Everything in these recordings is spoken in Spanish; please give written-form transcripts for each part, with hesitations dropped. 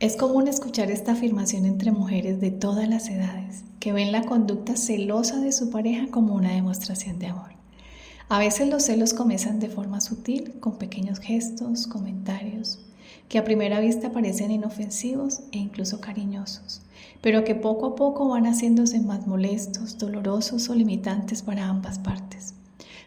Es común escuchar esta afirmación entre mujeres de todas las edades, que ven la conducta celosa de su pareja como una demostración de amor. A veces los celos comienzan de forma sutil, con pequeños gestos, comentarios, que a primera vista parecen inofensivos e incluso cariñosos, pero que poco a poco van haciéndose más molestos, dolorosos o limitantes para ambas partes.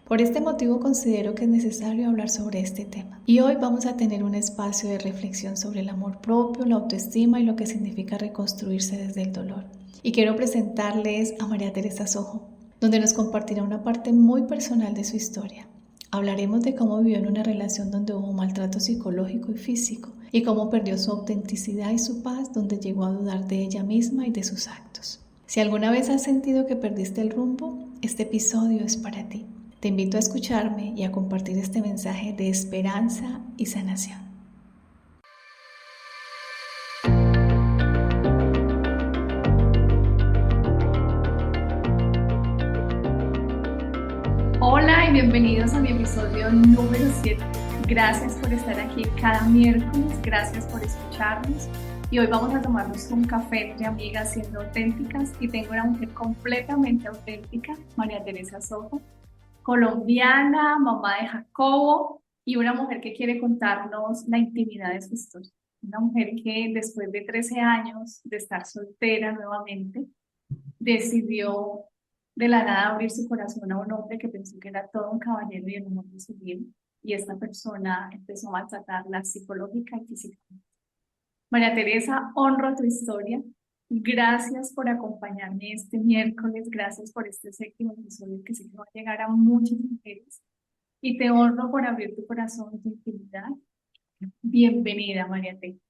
Por este motivo considero que es necesario hablar sobre este tema. Y hoy vamos a tener un espacio de reflexión sobre el amor propio, la autoestima y lo que significa reconstruirse desde el dolor. Y quiero presentarles a María Teresa Sojo, donde nos compartirá una parte muy personal de su historia. Hablaremos de cómo vivió en una relación donde hubo maltrato psicológico y físico y cómo perdió su autenticidad y su paz, donde llegó a dudar de ella misma y de sus actos. Si alguna vez has sentido que perdiste el rumbo, este episodio es para ti. Te invito a escucharme y a compartir este mensaje de esperanza y sanación. Hola y bienvenidos a mi episodio número 7. Gracias por estar aquí cada miércoles, gracias por escucharnos y hoy vamos a tomarnos un café entre amigas siendo auténticas y tengo una mujer completamente auténtica, María Teresa Sojo, colombiana, mamá de Jacobo y una mujer que quiere contarnos la intimidad de su historia. Una mujer que después de 13 años de estar soltera nuevamente, decidió de la nada abrir su corazón a un hombre que pensó que era todo un caballero y un hombre de su vida. Y esta persona empezó a maltratarla psicológica y físicamente. María Teresa, honro tu historia. Gracias por acompañarme este miércoles. Gracias por este séptimo episodio que sé que va a llegar a muchas mujeres. Y te honro por abrir tu corazón, tu intimidad. Bienvenida, María Teresa.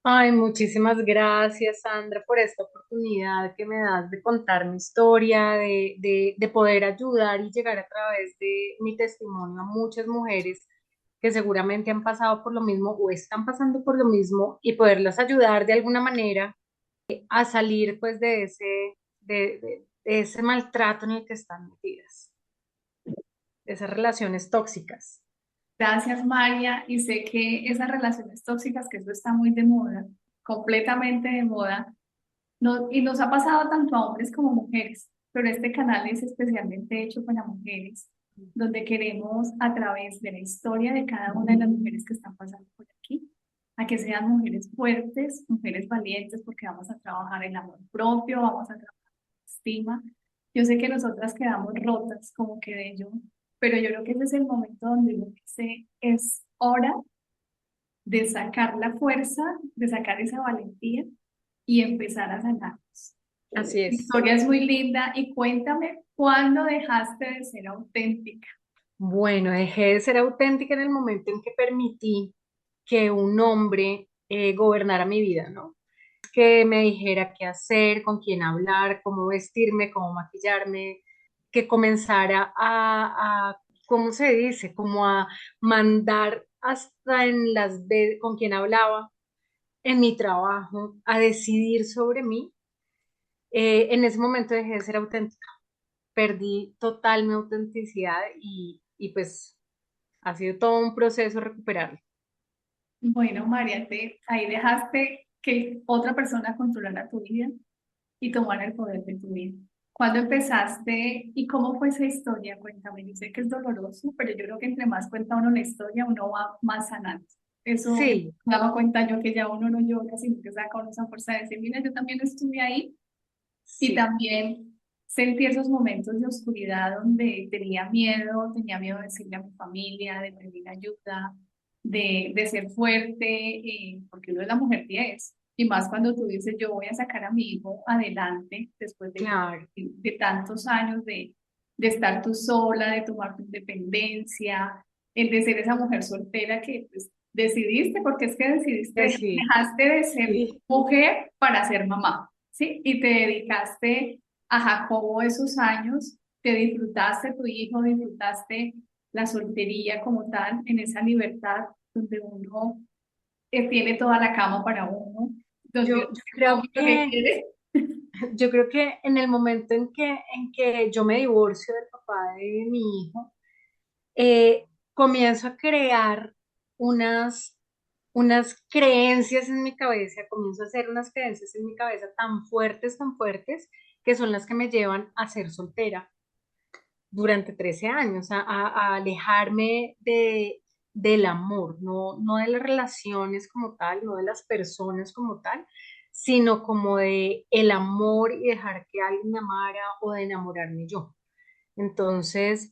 Ay, muchísimas gracias, Sandra, por esta oportunidad que me das de contar mi historia, de poder ayudar y llegar a través de mi testimonio a muchas mujeres que seguramente han pasado por lo mismo o están pasando por lo mismo y poderlas ayudar de alguna manera a salir pues de ese maltrato en el que están metidas, de esas relaciones tóxicas. Gracias, María. Y sé que esas relaciones tóxicas, que eso está muy de moda, completamente de moda, no, y nos ha pasado tanto a hombres como a mujeres, pero este canal es especialmente hecho para mujeres, donde queremos a través de la historia de cada una de las mujeres que están pasando por aquí, a que sean mujeres fuertes, mujeres valientes, porque vamos a trabajar el amor propio, vamos a trabajar la estima. Yo sé que nosotras quedamos rotas, como quedé yo, pero yo creo que ese es el momento donde uno dice, es hora de sacar la fuerza, de sacar esa valentía y empezar a sanarnos. Así La es. historia es muy linda y cuéntame cuándo dejaste de ser auténtica. Bueno, dejé de ser auténtica en el momento en que permití que un hombre gobernara mi vida, ¿no? Que me dijera qué hacer, con quién hablar, cómo vestirme, cómo maquillarme, que comenzara ¿cómo se dice? Como a mandar hasta en con quién hablaba, en mi trabajo, a decidir sobre mí. En ese momento dejé de ser auténtica, perdí total mi autenticidad y pues ha sido todo un proceso recuperarlo. Bueno, María, ahí dejaste que otra persona controlara tu vida y tomara el poder de tu vida. ¿Cuándo empezaste y cómo fue esa historia? Cuéntame, yo sé que es doloroso, pero yo creo que entre más cuenta uno la historia, uno va más sanando. Eso Sí, me daba cuenta yo que ya uno no llora, sino que saca uno esa fuerza de decir, mira, yo también estuve ahí y sí, también sentí esos momentos de oscuridad donde tenía miedo de decirle a mi familia, de pedir ayuda, de ser fuerte, porque uno es la mujer 10. Y más cuando tú dices, yo voy a sacar a mi hijo adelante después claro, de tantos años de estar tú sola, de tomar tu independencia, el de ser esa mujer soltera que pues, decidiste, porque es que decidiste, sí, dejaste de ser sí. mujer para ser mamá. ¿Sí? Y te dedicaste a Jacobo esos años, te disfrutaste tu hijo, disfrutaste la soltería como tal, en esa libertad donde uno tiene toda la cama para uno, donde uno Yo come creo lo que que, quiere. yo creo que en el momento en que yo me divorcio del papá de mi hijo, comienzo a crear unas unas creencias en mi cabeza, comienzo a hacer unas creencias en mi cabeza tan fuertes, que son las que me llevan a ser soltera durante 13 años, a alejarme del amor, no de las relaciones como tal, no de las personas como tal, sino como de el amor y dejar que alguien me amara o de enamorarme yo. Entonces,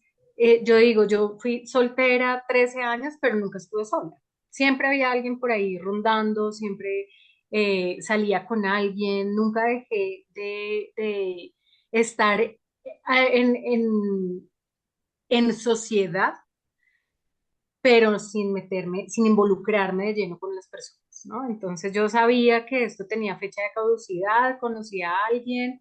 yo digo, yo fui soltera 13 años, pero nunca estuve sola. Siempre había alguien por ahí rondando, siempre salía con alguien, nunca dejé de estar en sociedad, pero sin meterme, sin involucrarme de lleno con las personas, ¿no? Entonces yo sabía que esto tenía fecha de caducidad, conocía a alguien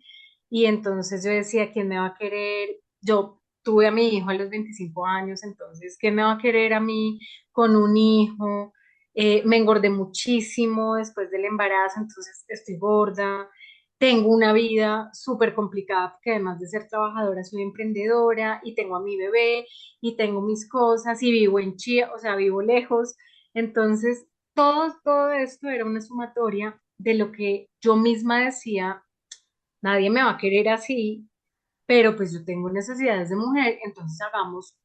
y entonces yo decía, ¿quién me va a querer? Yo tuve a mi hijo a los 25 años, entonces, ¿quién me va a querer a mí con un hijo? Me engordé muchísimo después del embarazo, entonces estoy gorda. Tengo una vida súper complicada porque además de ser trabajadora soy emprendedora y tengo a mi bebé y tengo mis cosas y vivo en Chía, o sea, vivo lejos. Entonces, todo esto era una sumatoria de lo que yo misma decía, nadie me va a querer así, pero pues yo tengo necesidades de mujer, entonces hagamos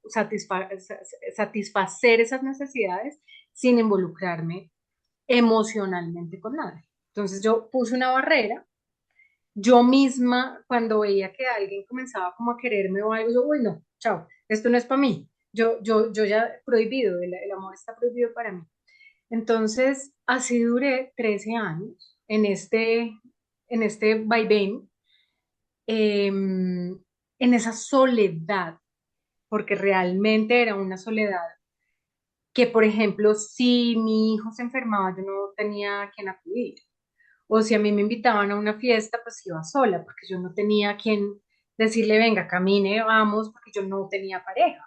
satisfacer esas necesidades sin involucrarme emocionalmente con nadie. Entonces yo puse una barrera. Yo misma, cuando veía que alguien comenzaba como a quererme o algo, yo, uy, no, chao, esto no es para mí. Yo ya prohibido, el amor está prohibido para mí. Entonces, así duré 13 años en este vaivén, en esa soledad, porque realmente era una soledad que, por ejemplo, si mi hijo se enfermaba, yo no tenía a quien acudir. O si a mí me invitaban a una fiesta, pues iba sola, porque yo no tenía a quien decirle, venga, camine, vamos, porque yo no tenía pareja.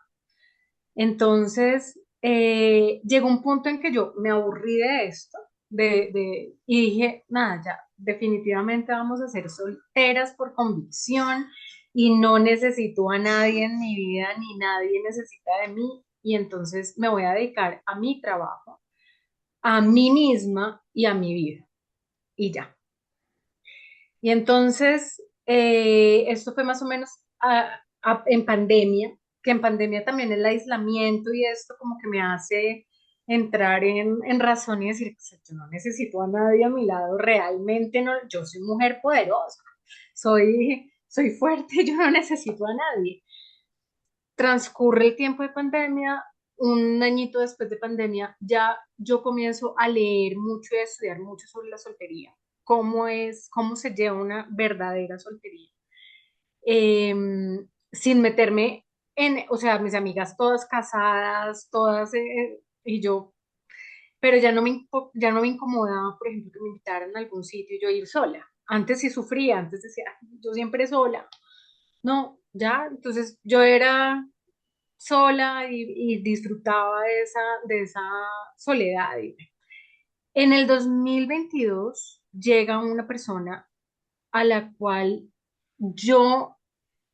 Entonces, llegó un punto en que yo me aburrí de esto, y dije, nada, ya, definitivamente vamos a ser solteras por convicción y no necesito a nadie en mi vida, ni nadie necesita de mí, y entonces me voy a dedicar a mi trabajo, a mí misma y a mi vida, y ya. Y entonces, esto fue más o menos en pandemia, que en pandemia también el aislamiento y esto como que me hace entrar en razón y decir, pues, yo no necesito a nadie a mi lado, realmente no, yo soy mujer poderosa, soy fuerte, yo no necesito a nadie. Transcurre el tiempo de pandemia, un añito después de pandemia, ya yo comienzo a leer mucho y a estudiar mucho sobre la soltería, cómo se lleva una verdadera soltería. Eh, Sin meterme o sea, mis amigas todas casadas, todas, y yo, pero ya no me incomodaba, por ejemplo, que me invitaran a algún sitio y yo ir sola. Antes sí sufría, antes decía, "Ay, yo siempre sola". No, ya, entonces yo era sola y disfrutaba de esa soledad. En el 2022 llega una persona a la cual yo,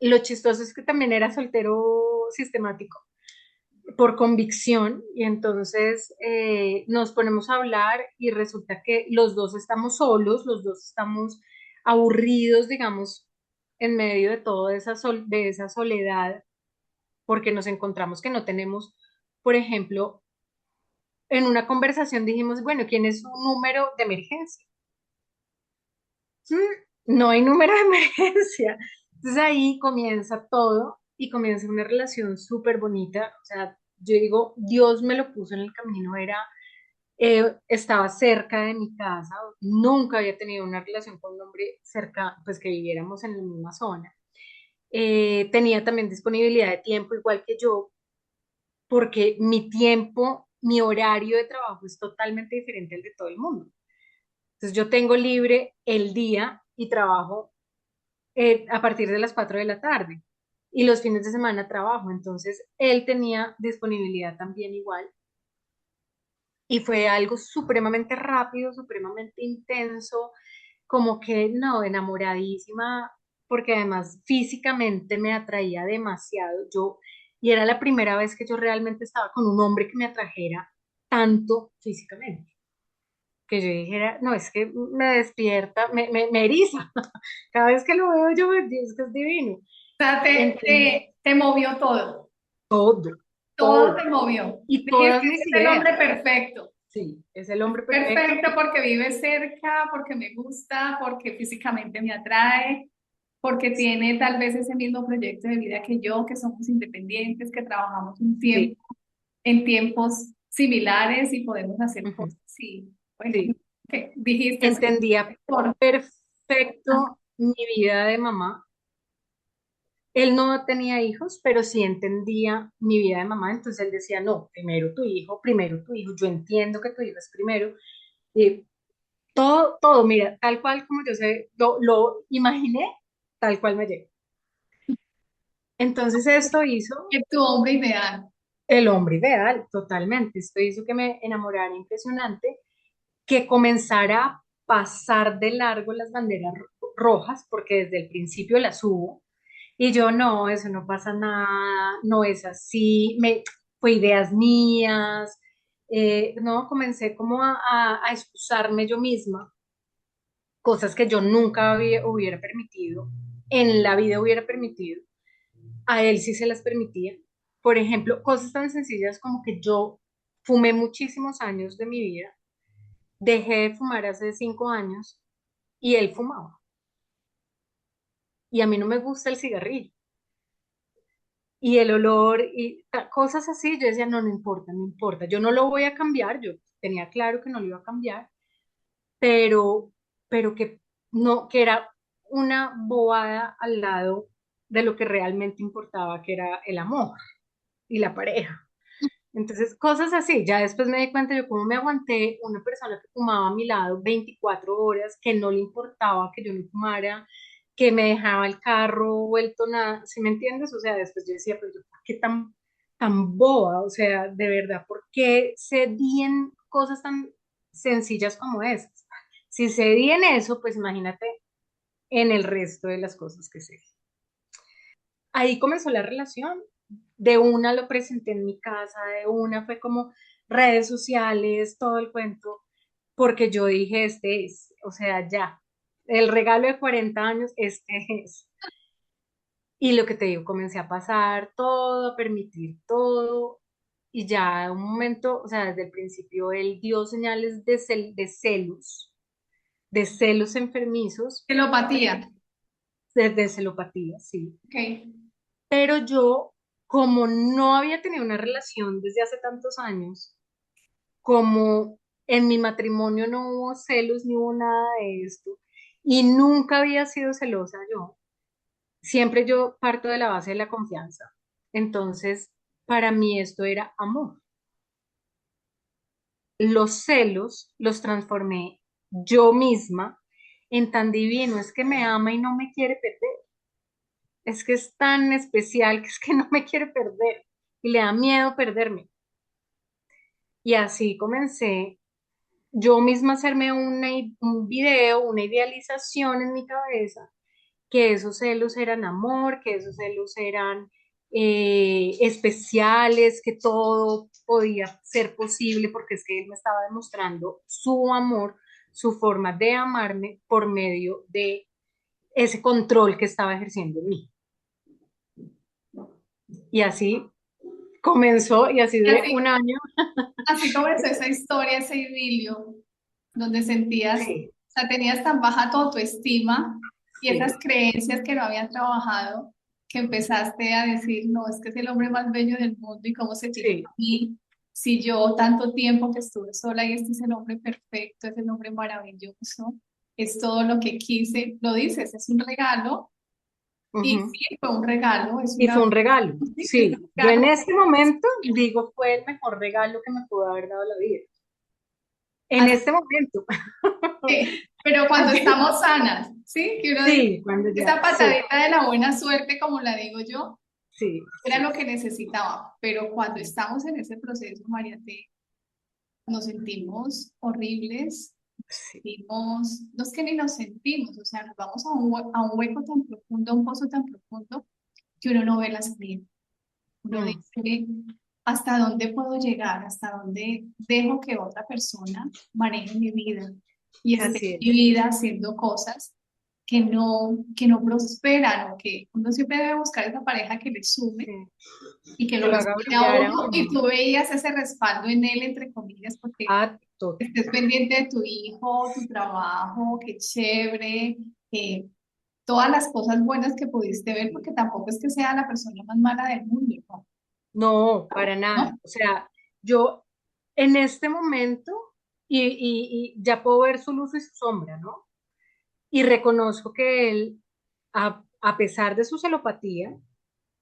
lo chistoso es que también era soltero sistemático por convicción y entonces nos ponemos a hablar y resulta que los dos estamos solos, los dos estamos aburridos, digamos, en medio de toda de esa soledad porque nos encontramos que no tenemos, por ejemplo, en una conversación dijimos, bueno, ¿quién es su número de emergencia? No hay número de emergencia. Entonces ahí comienza todo y comienza una relación súper bonita. O sea, yo digo, Dios me lo puso en el camino, estaba cerca de mi casa, nunca había tenido una relación con un hombre cerca, pues que viviéramos en la misma zona. Tenía también disponibilidad de tiempo igual que yo, porque mi tiempo, mi horario de trabajo es totalmente diferente al de todo el mundo. Entonces yo tengo libre el día y trabajo a partir de las 4 de la tarde y los fines de semana trabajo. Entonces él tenía disponibilidad también igual y fue algo supremamente rápido, supremamente intenso, como que no, enamoradísima, porque además físicamente me atraía demasiado. Y era la primera vez que yo realmente estaba con un hombre que me atrajera tanto físicamente. que yo dijera, no, es que me despierta, me eriza. Cada vez que lo veo yo, Dios, que es divino. O sea, Entendí te movió todo, todo, todo te todo. movió. Y Dijiste, todas mis es el ideas. hombre perfecto. Sí, es el hombre perfecto. Perfecto porque vive cerca, porque me gusta, porque físicamente me atrae, porque tiene tal vez ese mismo proyecto de vida que yo, que somos independientes, que trabajamos un Sí, tiempo en tiempos similares y podemos hacer ujú, cosas. Sí, bueno, sí. que dijiste, sí, Entendía por, perfecto mi vida de mamá. Él no tenía hijos, pero sí entendía mi vida de mamá. Entonces él decía, no, primero tu hijo, primero tu hijo. Yo entiendo que tu hijo es primero. Y todo, mira, tal cual como yo sé, lo imaginé, tal cual me llegó. Entonces esto hizo que tu hombre ideal. el hombre ideal, totalmente. Esto hizo que me enamorara impresionante, que comenzara a pasar de largo las banderas rojas, porque desde el principio las hubo. Y yo, no, eso no pasa nada, no es así, fue ideas mías. No, comencé como a excusarme yo misma, cosas que yo nunca hubiera permitido, en la vida hubiera permitido, a él sí se las permitía. Por ejemplo, cosas tan sencillas como que yo fumé muchísimos años de mi vida, dejé de fumar hace 5 años y él fumaba. Y a mí no me gusta el cigarrillo. Y el olor y cosas así, yo decía, no, no importa, no importa, yo no lo voy a cambiar, yo tenía claro que no lo iba a cambiar, pero, pero que no, que era una bobada al lado de lo que realmente importaba, que era el amor y la pareja. Entonces, cosas así, ya después me di cuenta yo cómo me aguanté una persona que fumaba a mi lado 24 horas, que no le importaba que yo no fumara, que me dejaba el carro vuelto nada, ¿sí me entiendes? O sea, después yo decía, pero yo, ¿por qué tan boba? O sea, de verdad, ¿por qué cedí en cosas tan sencillas como esas? Si cedí en eso, pues imagínate en el resto de las cosas que sé. Ahí comenzó la relación. De una lo presenté en mi casa, de una fue como redes sociales, todo el cuento, porque yo dije, este es, o sea, ya, el regalo de 40 años, este es. Y lo que te digo, comencé a pasar todo, a permitir todo, y ya un momento, o sea, desde el principio él dio señales de celos enfermizos, Telopatía. de celopatía, sí. Ok. Pero yo, como no había tenido una relación desde hace tantos años, como en mi matrimonio no hubo celos ni hubo nada de esto, y nunca había sido celosa yo, siempre yo parto de la base de la confianza. Entonces, para mí esto era amor. Los celos los transformé yo misma en tan divino, es que me ama y no me quiere perder. Es que es tan especial que es que no me quiere perder y le da miedo perderme. Y así comencé yo misma a hacerme un video, una idealización en mi cabeza, que esos celos eran amor, que esos celos eran especiales, que todo podía ser posible, porque es que él me estaba demostrando su amor, su forma de amarme por medio de ese control que estaba ejerciendo en mí. Y así comenzó y así Y duré así, 1 año. así comenzó esa historia, ese idilio, donde sentías, o Sí, sea, tenías tan baja tu autoestima y sí, esas creencias que no habían trabajado, que empezaste a decir, no, es que es el hombre más bello del mundo y cómo se fija sí, en mí. Si yo tanto tiempo que estuve sola y este es el hombre perfecto, es el hombre maravilloso, es todo lo que quise, lo dices, es un regalo y ujú. sí, fue un regalo, es Y una, fue un regalo, sí, es un sí. Yo en regalo. este momento digo, fue el mejor regalo que me pudo haber dado la vida. En este momento. Pero cuando Así, estamos sanas, ¿sí? Que uno dice, sí, cuando ya, esa sí, patadita de la buena suerte, como la digo yo, sí, era sí, lo que necesitaba. Pero cuando estamos en ese proceso, María, nos sentimos horribles, sí, sentimos, no es que ni nos sentimos, o sea, nos vamos a a un hueco tan profundo, a un pozo tan profundo, que uno no ve la salida. Uno mm, dice, hasta dónde puedo llegar, hasta dónde dejo que otra persona maneje mi vida y esté Así en mi es. vida haciendo cosas que no prosperan, o que uno siempre debe buscar esa pareja que le sume Sí. y que Que lo lo haga respete a brillar a uno, y uno. tú veías ese respaldo en él, entre comillas, porque Ah, estés pendiente de tu hijo, tu trabajo, qué chévere, que todas las cosas buenas que pudiste ver, porque tampoco es que sea la persona más mala del mundo, ¿no? no, para ¿No? nada. O sea, yo en este momento, y ya puedo ver su luz y su sombra, ¿no? Y reconozco que él, a pesar de su celopatía,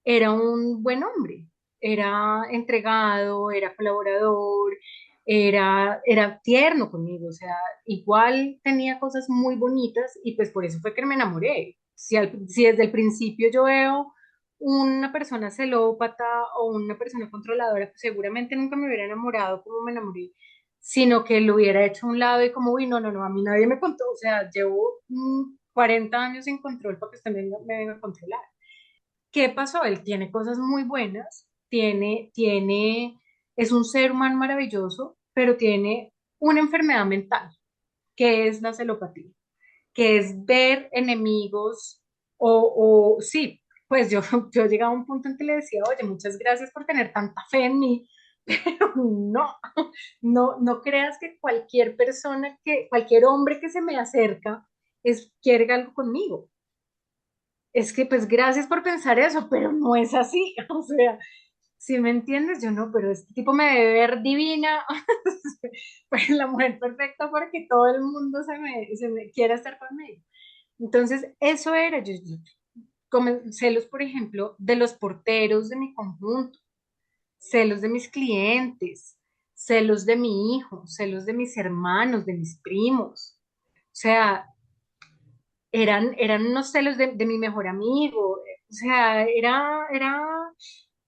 era un buen hombre. Era entregado, era colaborador, era tierno conmigo. O sea, igual tenía cosas muy bonitas y pues por eso fue que me enamoré. Si desde el principio yo veo una persona celópata o una persona controladora, pues seguramente nunca me hubiera enamorado como me enamoré, sino que lo hubiera hecho a un lado y como, uy, no, no, no, a mí nadie me contó, o sea, llevo 40 años sin control para que usted me venga a controlar. ¿Qué pasó? Él tiene cosas muy buenas, es un ser humano maravilloso, pero tiene una enfermedad mental, que es la celopatía, que es ver enemigos sí, pues yo llegaba a un punto en que le decía, oye, muchas gracias por tener tanta fe en mí, pero no, no creas que cualquier hombre que se me acerca quiere algo conmigo. Es que pues gracias por pensar eso, pero no es así. O sea, si me entiendes, yo no, pero este tipo me debe ver divina, pues la mujer perfecta porque todo el mundo se me quiere estar conmigo. Entonces, eso era, yo celos, por ejemplo, de los porteros de mi conjunto, celos de mis clientes, celos de mi hijo, celos de mis hermanos, de mis primos. O sea, eran unos celos de mi mejor amigo. O sea, era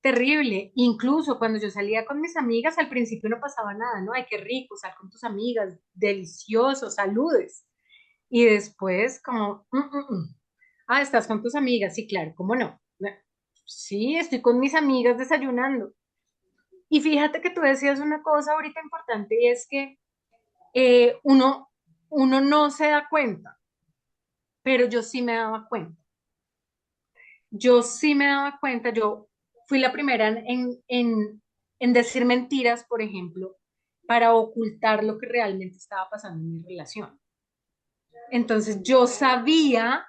terrible. Incluso cuando yo salía con mis amigas, al principio no pasaba nada, ¿no? Ay, qué rico, sal con tus amigas, delicioso, saludes. Y después, como, ah, estás con tus amigas, sí, claro, ¿cómo no? Sí, estoy con mis amigas desayunando. Y fíjate que tú decías una cosa ahorita importante y es que uno no se da cuenta, pero yo sí me daba cuenta. Yo sí me daba cuenta, yo fui la primera en decir mentiras, por ejemplo, para ocultar lo que realmente estaba pasando en mi relación. Entonces yo sabía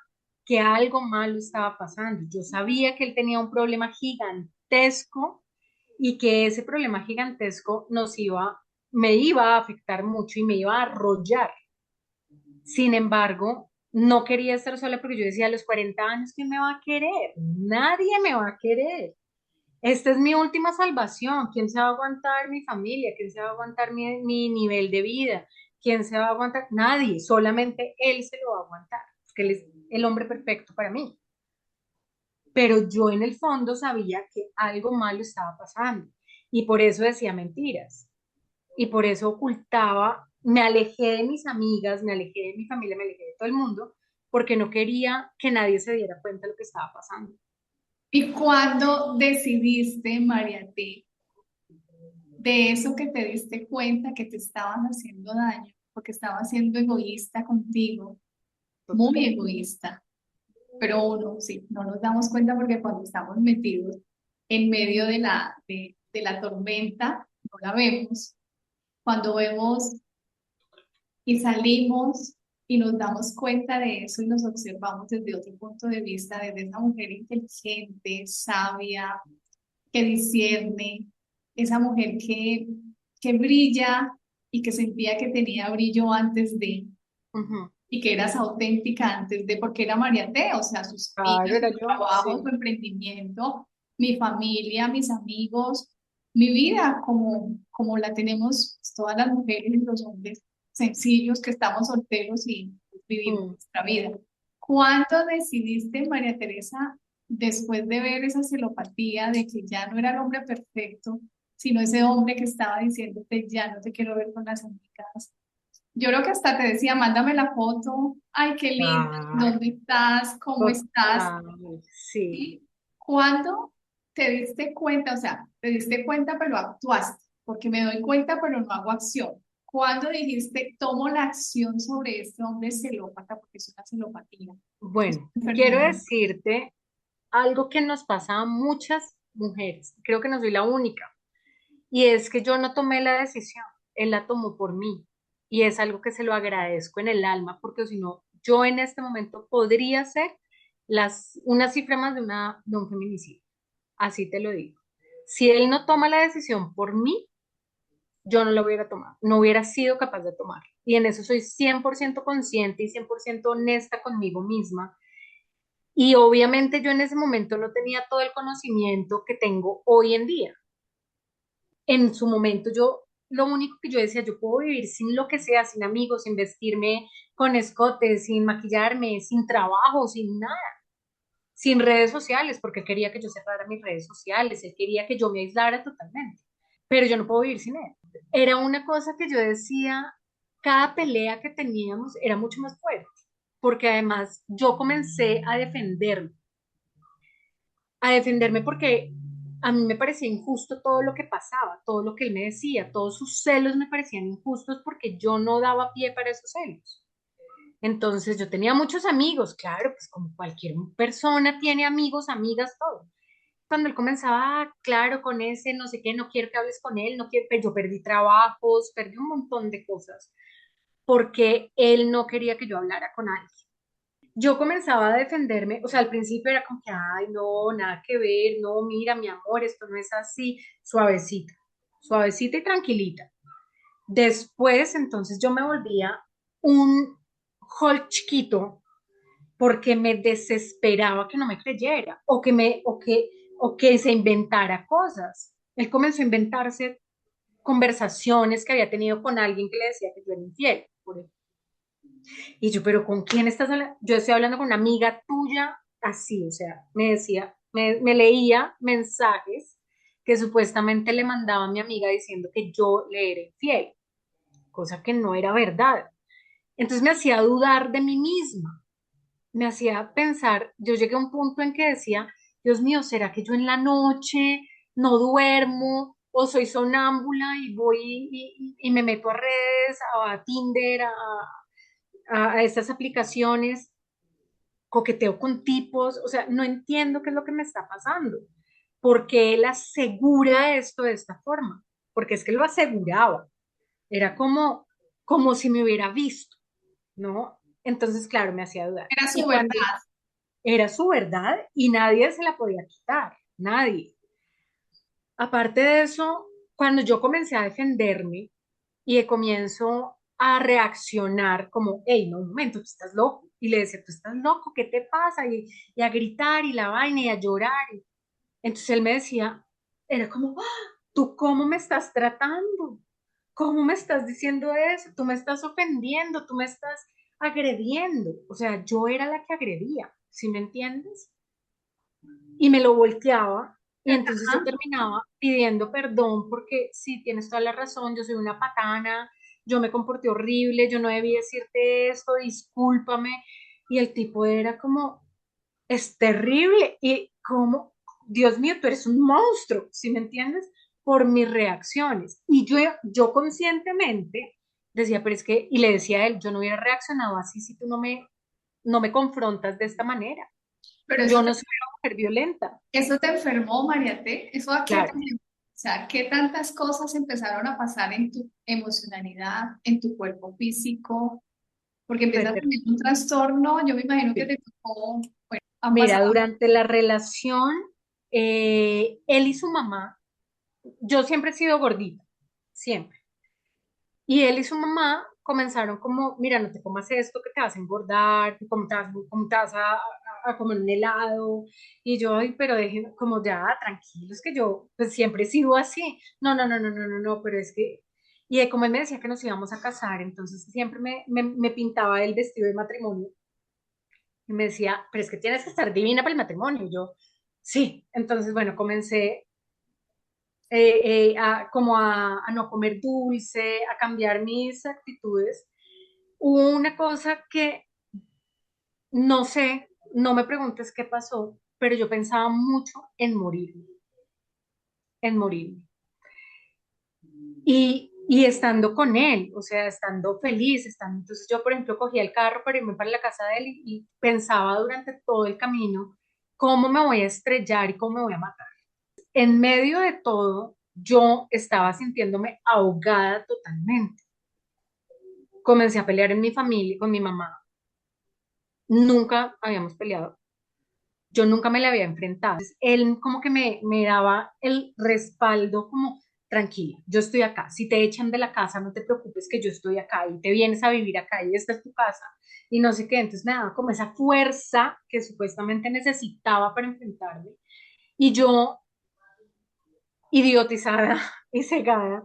que algo malo estaba pasando, yo sabía que él tenía un problema gigantesco y que ese problema gigantesco me iba a afectar mucho y me iba a arrollar. Sin embargo, no quería estar sola porque yo decía, a los 40 años, ¿quién me va a querer? Nadie me va a querer. Esta es mi última salvación. ¿Quién se va a aguantar mi familia? ¿Quién se va a aguantar mi nivel de vida? ¿Quién se va a aguantar? Nadie, solamente él se lo va a aguantar, porque él es el hombre perfecto para mí. Pero yo en el fondo sabía que algo malo estaba pasando y por eso decía mentiras y por eso ocultaba, me alejé de mis amigas, me alejé de mi familia, me alejé de todo el mundo, porque no quería que nadie se diera cuenta de lo que estaba pasando. ¿Y cuándo decidiste, María T, de eso que te diste cuenta que te estaban haciendo daño, porque estabas siendo egoísta contigo, muy egoísta? Pero uno, sí, no nos damos cuenta porque cuando estamos metidos en medio de la tormenta, no la vemos. Cuando vemos y salimos y nos damos cuenta de eso y nos observamos desde otro punto de vista, desde esa mujer inteligente, sabia, que discierne, esa mujer que brilla y que sentía que tenía brillo antes de, Ujú. y que eras auténtica antes de, porque era María T, o sea, sus Claro, amigas, era su yo, trabajo, su sí. emprendimiento, mi familia, mis amigos, mi vida, como la tenemos todas las mujeres y los hombres sencillos que estamos solteros y vivimos Mm. nuestra vida. ¿Cuándo decidiste, María Teresa, después de ver esa celopatía de que ya no era el hombre perfecto, sino ese hombre que estaba diciéndote, ya no te quiero ver con las amigas? Yo creo que hasta te decía, mándame la foto. Ay, qué linda. Ah, ¿Dónde estás? ¿Cómo estás? total, sí. ¿Sí? ¿Cuándo? te diste cuenta, o sea, te diste cuenta pero actuaste, porque me doy cuenta pero no hago acción. ¿Cuándo dijiste, tomo la acción sobre este hombre celópata, porque es una celopatía? Es Bueno, una quiero enfermedad. decirte algo que nos pasa a muchas mujeres, creo que no soy la única, y es que yo no tomé la decisión, él la tomó por mí, y es algo que se lo agradezco en el alma, porque si no, yo en este momento podría ser una cifra más de un feminicidio, así te lo digo. Si él no toma la decisión por mí, yo no la hubiera tomado, no hubiera sido capaz de tomar. Y en eso soy 100% consciente y 100% honesta conmigo misma. Y obviamente yo en ese momento no tenía todo el conocimiento que tengo hoy en día. En su momento yo, lo único que yo decía, yo puedo vivir sin lo que sea, sin amigos, sin vestirme con escotes, sin maquillarme, sin trabajo, sin nada, sin redes sociales, porque él quería que yo cerrara mis redes sociales, él quería que yo me aislara totalmente, pero yo no puedo vivir sin él. Era una cosa que yo decía, cada pelea que teníamos era mucho más fuerte, porque además yo comencé a defenderme porque a mí me parecía injusto todo lo que pasaba, todo lo que él me decía, todos sus celos me parecían injustos porque yo no daba pie para esos celos. Entonces yo tenía muchos amigos, claro, pues como cualquier persona tiene amigos, amigas, todo. Cuando él comenzaba, "Ah, claro, con ese, no sé qué, no quiero que hables con él, no quiero", yo perdí trabajos, perdí un montón de cosas, porque él no quería que yo hablara con alguien. Yo comenzaba a defenderme, o sea, al principio era como que, ay, no, nada que ver, no, mira, mi amor, esto no es así, suavecita, suavecita y tranquilita. Después, entonces, yo me volvía un Hulk chiquito porque me desesperaba que no me creyera o que se inventara cosas. Él comenzó a inventarse conversaciones que había tenido con alguien que le decía que yo era infiel, por ejemplo. Y yo, pero ¿con quién estás hablando? Yo estoy hablando con una amiga tuya, así, o sea, me decía, me leía mensajes que supuestamente le mandaba a mi amiga diciendo que yo le era infiel, cosa que no era verdad. Entonces me hacía dudar de mí misma, me hacía pensar, yo llegué a un punto en que decía, Dios mío, ¿será que yo en la noche no duermo o soy sonámbula y voy y me meto a redes, a Tinder, a estas aplicaciones, coqueteo con tipos, o sea, no entiendo qué es lo que me está pasando? Porque él asegura esto de esta forma, porque es que lo aseguraba, era como si me hubiera visto, ¿no? Entonces, claro, me hacía dudar. Era Y su cuando verdad. era su verdad y nadie se la podía quitar, nadie. Aparte de eso, cuando yo comencé a defenderme y comienzo a reaccionar como, hey, no, un momento, tú estás loco. Y le decía, tú estás loco, ¿qué te pasa? Y a gritar y la vaina y a llorar. Entonces él me decía, era como, "Ah, ¿tú cómo me estás tratando? ¿Cómo me estás diciendo eso? Tú me estás ofendiendo, tú me estás agrediendo". O sea, yo era la que agredía, ¿sí me entiendes? Y me lo volteaba y entonces yo Ajá. terminaba pidiendo perdón porque sí, tienes toda la razón, yo soy una patana, yo me comporté horrible, yo no debí decirte esto, discúlpame. Y el tipo era como, es terrible y como, Dios mío, tú eres un monstruo, ¿sí me entiendes? Por mis reacciones. Y yo conscientemente decía, pero es que, y le decía a él, yo no hubiera reaccionado así si tú no me confrontas de esta manera. Pero Yo no soy una mujer violenta. eso te enfermó, Mariate. ¿Eso a qué te Claro, enfermó? O sea, ¿qué tantas cosas empezaron a pasar en tu emocionalidad, en tu cuerpo físico? Porque fue empiezas a tener terrible. un trastorno, yo me imagino que Sí. te tocó, bueno, han Mira, pasado. durante la relación, él y su mamá, yo siempre he sido gordita, siempre. Y él y su mamá comenzaron como, mira, no te comas esto que te vas a engordar, cómo te vas a comer un helado. Y yo, ay, pero dejen, como ya, tranquilos, que yo pues siempre he sido así. No, no, no, no, no, no, no, pero es que, y como él me decía que nos íbamos a casar, entonces siempre me pintaba el vestido de matrimonio y me decía, pero es que tienes que estar divina para el matrimonio. Y yo, sí, entonces, bueno, comencé a no comer dulce, a cambiar mis actitudes. Hubo una cosa que no sé, no me preguntes qué pasó, pero yo pensaba mucho en morirme. en morirme. Y estando con él, o sea, estando feliz, estando, entonces yo, por ejemplo, cogía el carro para irme para la casa de él y pensaba durante todo el camino cómo me voy a estrellar y cómo me voy a matar. En medio de todo, yo estaba sintiéndome ahogada totalmente. Comencé a pelear en mi familia, con mi mamá. Nunca habíamos peleado. Yo nunca me le había enfrentado. Entonces, él como que me daba el respaldo como, tranquila, yo estoy acá. Si te echan de la casa, no te preocupes que yo estoy acá y te vienes a vivir acá y esta es tu casa y no sé qué. Entonces me daba como esa fuerza que supuestamente necesitaba para enfrentarme. Y yo, idiotizada y cegada,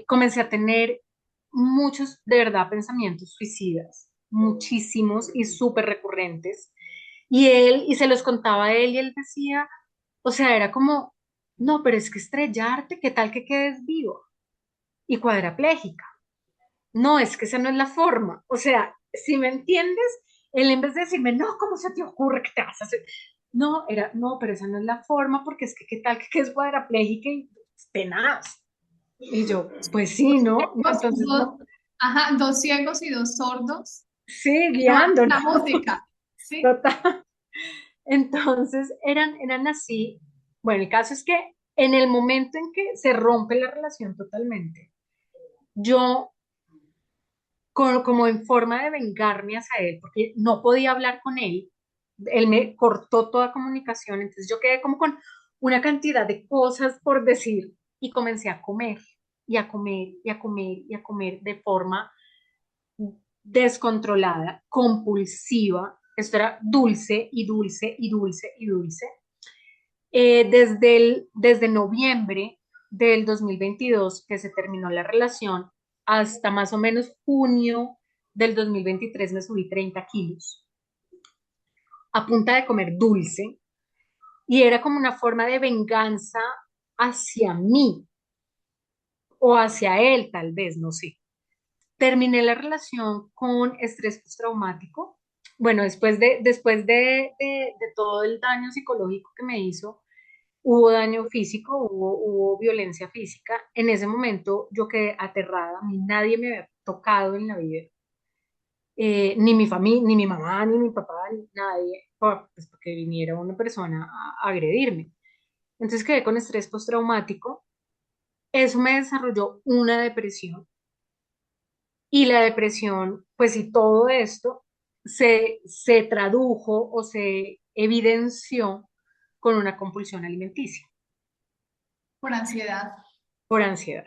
comencé a tener muchos, de verdad, pensamientos suicidas, muchísimos y súper recurrentes. Y se los contaba a él y él decía, o sea, era como, no, pero es que estrellarte, ¿qué tal que quedes vivo? Y cuadraplégica. No, es que esa no es la forma. O sea, si me entiendes, él en vez de decirme, no, ¿cómo se te ocurre que te vas a hacer? No, era, no, pero esa no es la forma, porque es que qué tal que quedes cuadraplégica y tenaz. Y yo, pues sí, ¿no? No, entonces Dos, no, ajá, dos ciegos y dos sordos. sí, No hay guiando, ¿no? la música, ¿sí? Total. Entonces eran así. Bueno, el caso es que en el momento en que se rompe la relación totalmente, yo, como en forma de vengarme hacia él, porque no podía hablar con él me cortó toda comunicación, entonces yo quedé como con una cantidad de cosas por decir y comencé a comer y a comer y a comer y a comer de forma descontrolada, compulsiva. Esto era dulce y dulce y dulce y dulce. Desde noviembre del 2022 que se terminó la relación hasta más o menos junio del 2023 me subí 30 kilos a punta de comer dulce y era como una forma de venganza hacia mí o hacia él tal vez, no sé. Terminé la relación con estrés postraumático. Bueno, después de todo el daño psicológico que me hizo, hubo daño físico, hubo violencia física. En ese momento yo quedé aterrada, a mí nadie me había tocado en la vida, ni mi familia, ni mi mamá, ni mi papá, ni nadie, pues porque viniera una persona a agredirme. Entonces quedé con estrés postraumático, eso me desarrolló una depresión y la depresión, pues y todo esto se tradujo o se evidenció con una compulsión alimenticia Por ansiedad. por ansiedad.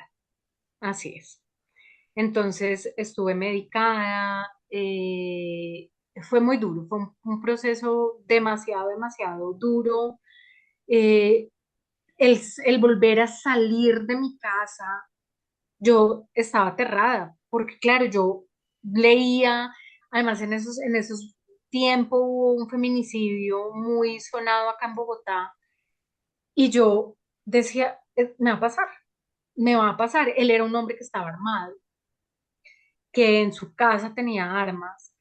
Así es. Entonces estuve medicada, fue muy duro, fue un proceso demasiado, demasiado duro. Eh, el volver a salir de mi casa, yo estaba aterrada, porque claro, yo leía, además en esos tiempos hubo un feminicidio muy sonado acá en Bogotá, y yo decía, me va a pasar, me va a pasar. Él era un hombre que estaba armado, que en su casa tenía armas,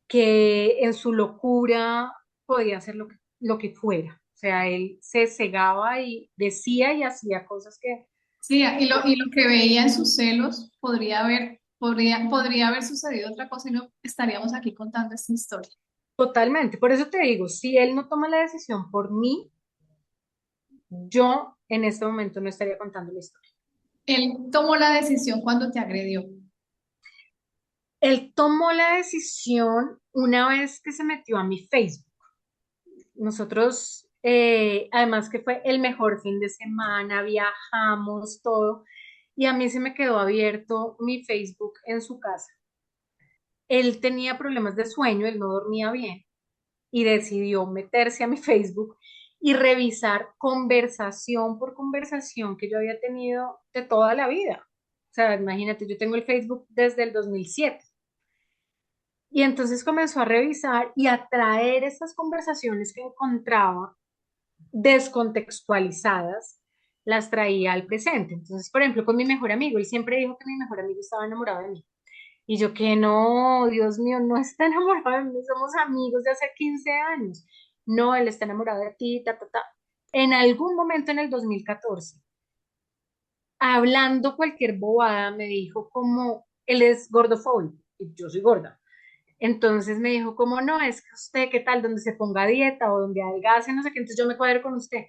que en su locura podía hacer lo que fuera. O sea, él se cegaba y decía y hacía cosas que Sí, y lo que veía en sus celos podría haber sucedido otra cosa y no estaríamos aquí contando esta historia. totalmente. Por eso te digo, si él no toma la decisión por mí, yo en este momento no estaría contando la historia. Él tomó la decisión cuando te agredió. Él tomó la decisión una vez que se metió a mi Facebook. Nosotros, además que fue el mejor fin de semana, viajamos, todo, y a mí se me quedó abierto mi Facebook en su casa. Él tenía problemas de sueño, él no dormía bien y decidió meterse a mi Facebook y revisar conversación por conversación que yo había tenido de toda la vida. O sea, imagínate, yo tengo el Facebook desde el 2007. Y entonces comenzó a revisar y a traer esas conversaciones que encontraba descontextualizadas, las traía al presente. Entonces, por ejemplo, con mi mejor amigo, él siempre dijo que mi mejor amigo estaba enamorado de mí. Y yo que no, Dios mío, no está enamorado de mí, somos amigos de hace 15 años. No, él está enamorado de ti, ta, ta, ta. en algún momento en el 2014, hablando cualquier bobada, me dijo como, él es gordofóbico y yo soy gorda. Entonces me dijo como, no, es que usted, ¿qué tal? Donde se ponga a dieta o donde adelgace, no sé qué, entonces yo me cuadro con usted.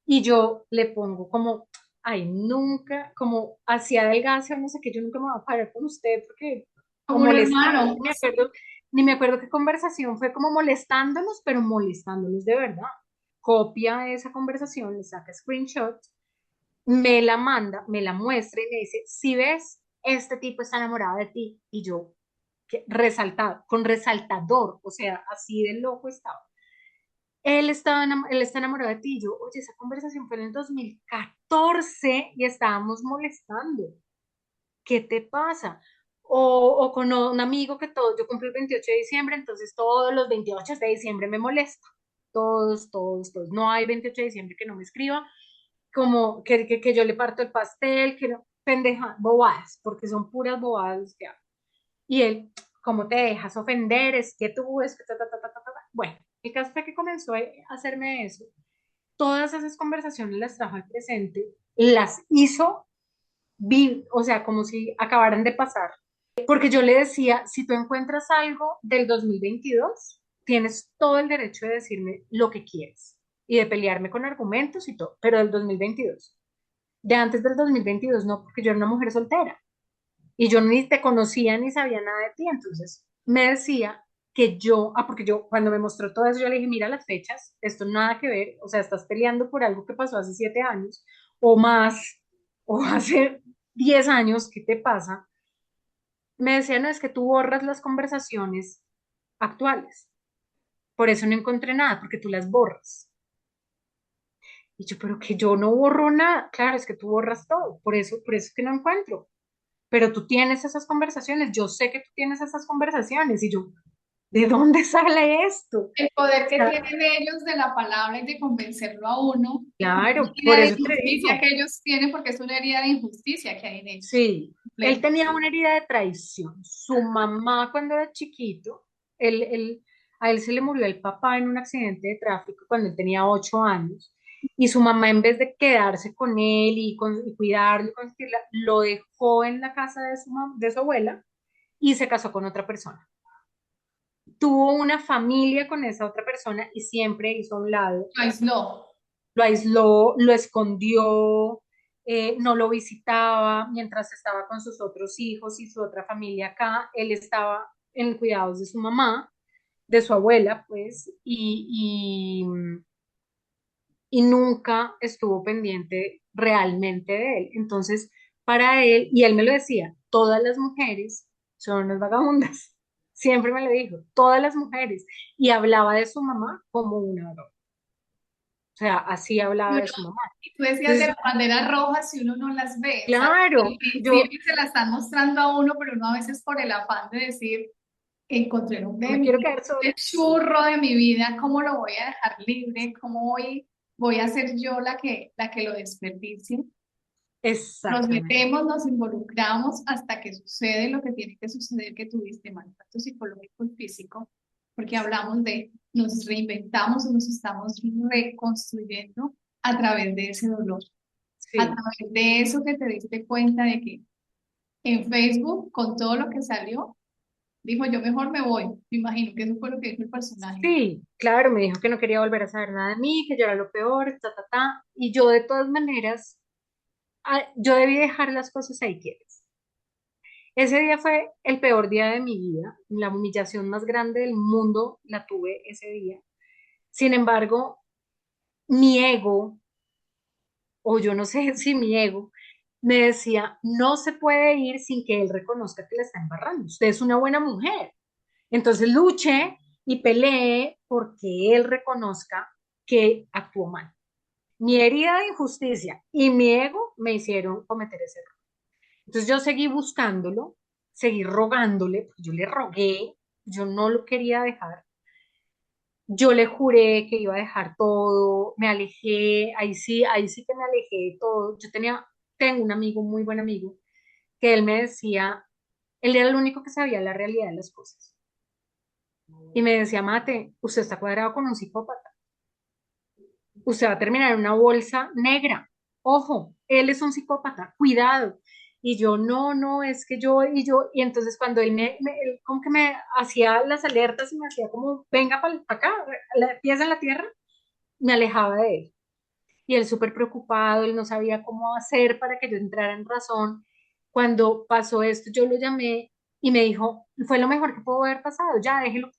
Y yo le pongo como, ay, nunca, como hacia adelgace o no sé qué, yo nunca me voy a cuadrar con usted porque, o Como un molestando, hermano. ni me acuerdo qué conversación fue, como molestándonos, pero molestándonos de verdad. Copia esa conversación, le saca screenshot, me la manda, me la muestra y me dice, si ves, este tipo está enamorado de ti. Y yo, resaltado, con resaltador, o sea, así de loco estaba. Él está enamorado de ti. Y yo, oye, esa conversación fue en el 2014 y estábamos molestando. ¿Qué te pasa? O con un amigo que todo, yo cumplo el 28 de diciembre, entonces todos los 28 de diciembre me molesta. Todos, todos, todos. No hay 28 de diciembre que no me escriba, como que yo le parto el pastel, que no, pendeja, bobadas, porque son puras bobadas que hago. Y él, ¿cómo te dejas ofender? Es que tú, es que ta, ta, ta, ta, ta, ta. Bueno, el caso fue que comenzó a hacerme eso. Todas esas conversaciones las trajo al presente, las hizo, o sea, como si acabaran de pasar. Porque yo le decía, si tú encuentras algo del 2022, tienes todo el derecho de decirme lo que quieres y de pelearme con argumentos y todo, pero del 2022. De antes del 2022 no, porque yo era una mujer soltera y yo ni te conocía ni sabía nada de ti, entonces me decía que yo, porque yo cuando me mostró todo eso, yo le dije, mira las fechas, esto nada que ver, o sea, estás peleando por algo que pasó hace 7 años o más, o hace 10 años, ¿qué te pasa? Me decía, no, es que tú borras las conversaciones actuales, por eso no encontré nada, porque tú las borras. Y yo, pero que yo no borro nada, claro, es que tú borras todo, por eso es que no encuentro. Pero tú tienes esas conversaciones, yo sé que tú tienes esas conversaciones y yo, ¿de dónde sale esto? O El poder que sea, tienen ellos de la palabra y de convencerlo a uno, y con la claro, por herida de eso te injusticia que digo, ellos tienen, porque es una herida de injusticia que hay en ellos. sí, él Completo. tenía una herida de traición. Su mamá cuando era chiquito, a él se le murió el papá en un accidente de tráfico cuando él tenía 8 años. Y su mamá, en vez de quedarse con él y cuidarlo y consentirla, lo dejó en la casa de de su abuela y se casó con otra persona. Tuvo una familia con esa otra persona y siempre hizo a un lado, Aisló. lo aisló, lo escondió, no lo visitaba mientras estaba con sus otros hijos y su otra familia acá. Él estaba en cuidados de su mamá, de su abuela, pues, y nunca estuvo pendiente realmente de él. Entonces, para él, y él me lo decía, todas las mujeres son unas vagabundas. Siempre me lo dijo, todas las mujeres. Y hablaba de su mamá como una vagabunda. O sea, así hablaba de su mamá. Y tú decías de Entonces, las banderas rojas si uno no las ve, o sea, claro, yo siempre se la están mostrando a uno, pero uno a veces por el afán de decir, encontré el hombre no de me mi quiero vida, quedar sola. el churro de mi vida, ¿cómo lo voy a dejar libre? ¿Cómo voy a ser yo la que lo desperdicie? Nos Exactamente. metemos, nos involucramos hasta que sucede lo que tiene que suceder, que tuviste maltrato psicológico y físico, porque hablamos de nos reinventamos o nos estamos reconstruyendo a través de ese dolor, a Sí, través de eso que te diste cuenta de que en Facebook, con todo lo que salió, dijo yo mejor me voy. Me imagino que eso fue lo que dijo el personaje. sí, claro, me dijo que no quería volver a saber nada de mí, que yo era lo peor, ta, ta, ta. Y yo de todas maneras, yo debí dejar las cosas ahí quietas. Ese día fue el peor día de mi vida, la humillación más grande del mundo la tuve ese día. Sin embargo, mi ego, o yo no sé si mi ego, me decía, no se puede ir sin que él reconozca que le está embarrando. Usted es una buena mujer. Entonces luché y peleé porque él reconozca que actuó mal. Mi herida de injusticia y mi ego me hicieron cometer ese error. Entonces yo seguí buscándolo, seguí rogándole, porque yo le rogué, yo no lo quería dejar. Yo le juré que iba a dejar todo, me alejé, ahí sí que me alejé de todo. Tengo un amigo, muy buen amigo, que él me decía, él era el único que sabía la realidad de las cosas. Y me decía, Mate, usted está cuadrado con un psicópata. usted va a terminar en una bolsa negra. Ojo, él es un psicópata, cuidado. Y yo, no, no, es que y entonces cuando él como que me hacía las alertas y me hacía como, venga para acá, pies en la tierra, me alejaba de él. Y él súper preocupado, él no sabía cómo hacer para que yo entrara en razón. Cuando pasó esto, yo lo llamé y me dijo, fue lo mejor que pudo haber pasado, ya, déjelo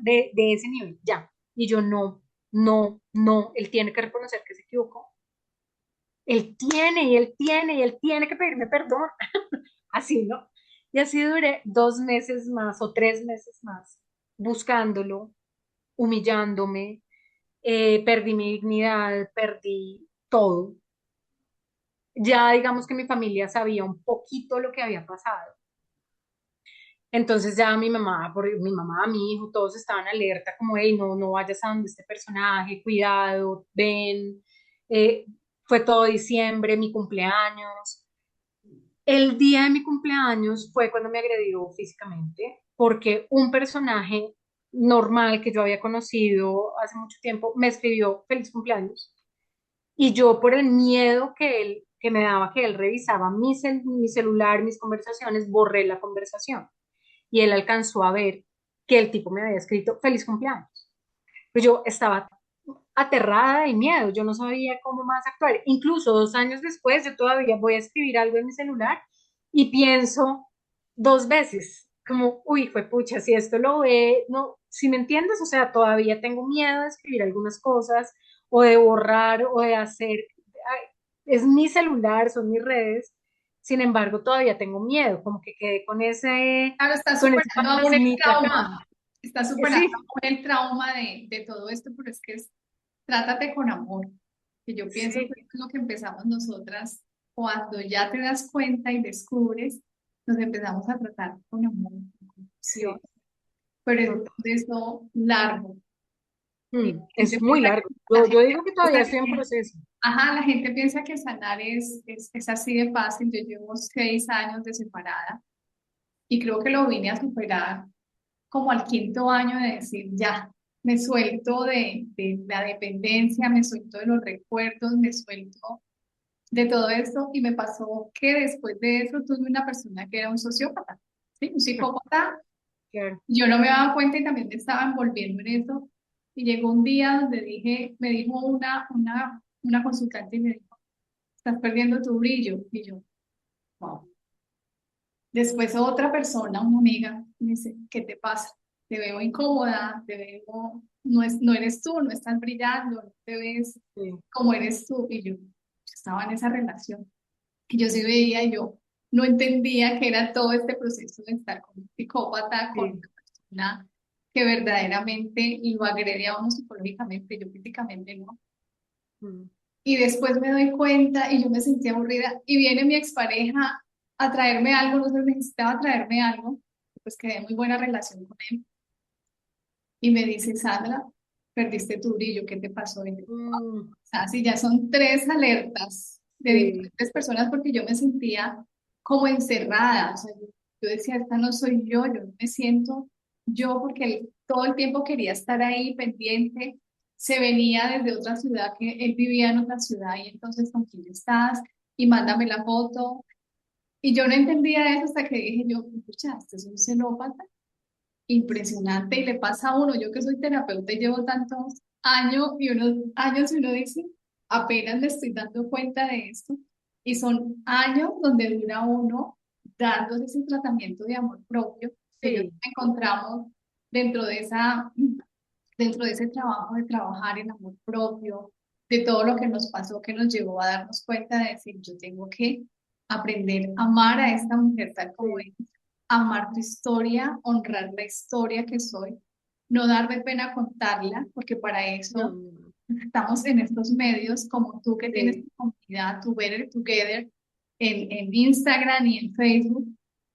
de, de ese nivel, ya. Y yo, no, no, no, él tiene que reconocer que se equivocó. Él tiene que pedirme perdón. Así, ¿no? Y así duré 2 meses más o 3 meses más buscándolo, humillándome, perdí mi dignidad, perdí todo. Ya digamos que mi familia sabía un poquito lo que había pasado. Entonces ya mi mamá, mi hijo, todos estaban alerta, como, hey, no, no vayas a donde este personaje, cuidado, ven. Eh, Fue todo diciembre, mi cumpleaños. El día de mi cumpleaños fue cuando me agredió físicamente, porque un personaje normal que yo había conocido hace mucho tiempo me escribió feliz cumpleaños. Y yo por el miedo que me daba que él revisaba mi celular, mis conversaciones, borré la conversación. Y él alcanzó a ver que el tipo me había escrito feliz cumpleaños. Pues yo estaba aterrada y miedo, yo no sabía cómo más actuar. Incluso 2 años después, yo todavía voy a escribir algo en mi celular y pienso 2 veces, como, uy, fue pucha, si esto lo ve, no, si me entiendes, o sea, todavía tengo miedo de escribir algunas cosas o de borrar o de hacer, ay, es mi celular, son mis redes, sin embargo, todavía tengo miedo, como que quedé Claro, está con esa superando aún el fantasmita trauma, acá. está superando Sí, aún el trauma de todo esto, pero es que trátate con amor, que yo pienso sí, que es lo que empezamos nosotras cuando ya te das cuenta y descubres, nos empezamos a tratar con amor, con compasión, sí, pero es un total. proceso largo. Y la gente Es muy piensa, largo. la Yo gente digo que todavía piensa estoy en que, proceso. ajá, la gente piensa que sanar es así de fácil. Yo llevo 6 años de separada y creo que lo vine a superar como al quinto año de decir, ya, me suelto de la dependencia, me suelto de los recuerdos, me suelto de todo esto y me pasó que después de eso tuve una persona que era un sociópata, ¿sí? Un psicópata. Claro. Yo no me daba cuenta y también me estaba envolviendo en eso. Y llegó un día donde me dijo una consultante y me dijo, estás perdiendo tu brillo. Y yo, wow. Después otra persona, una amiga, me dice, ¿qué te pasa? Te veo incómoda, te veo, no eres tú, no estás brillando, no te ves Sí, como eres tú. Y yo estaba en esa relación. Y yo sí veía, y yo no entendía que era todo este proceso de estar con un psicópata, con sí. una persona que verdaderamente lo agredía a uno psicológicamente, yo físicamente no. Mm. Y después me doy cuenta y yo me sentía aburrida y viene mi expareja a traerme algo, no sé, necesitaba traerme algo, pues quedé en muy buena relación con él y me dice, Sandra, perdiste tu brillo, ¿qué te pasó? Y yo, Mm, sea, sí, ya son tres alertas de sí, diferentes personas porque yo me sentía como encerrada, o sea, yo decía, esta no soy yo no me siento yo porque él todo el tiempo quería estar ahí pendiente, se venía desde otra ciudad, que él vivía en otra ciudad y entonces con quién estás y mándame la foto. Y yo no entendía eso hasta que dije yo, escucha, este es un celópata impresionante y le pasa a uno, yo que soy terapeuta y llevo tantos años y uno dice, apenas me estoy dando cuenta de esto y son años donde dura uno dándose ese tratamiento de amor propio que yo sí. encontramos dentro de dentro de ese trabajo de trabajar en amor propio, de todo lo que nos pasó que nos llevó a darnos cuenta de decir, yo tengo que aprender a amar a esta mujer tal como Sí. es, amar tu historia, honrar la historia que soy, no darme pena contarla, porque para No, eso no, no. estamos en estos medios como tú que tienes Sí, tu comunidad, tu Better Together, en Instagram y en Facebook,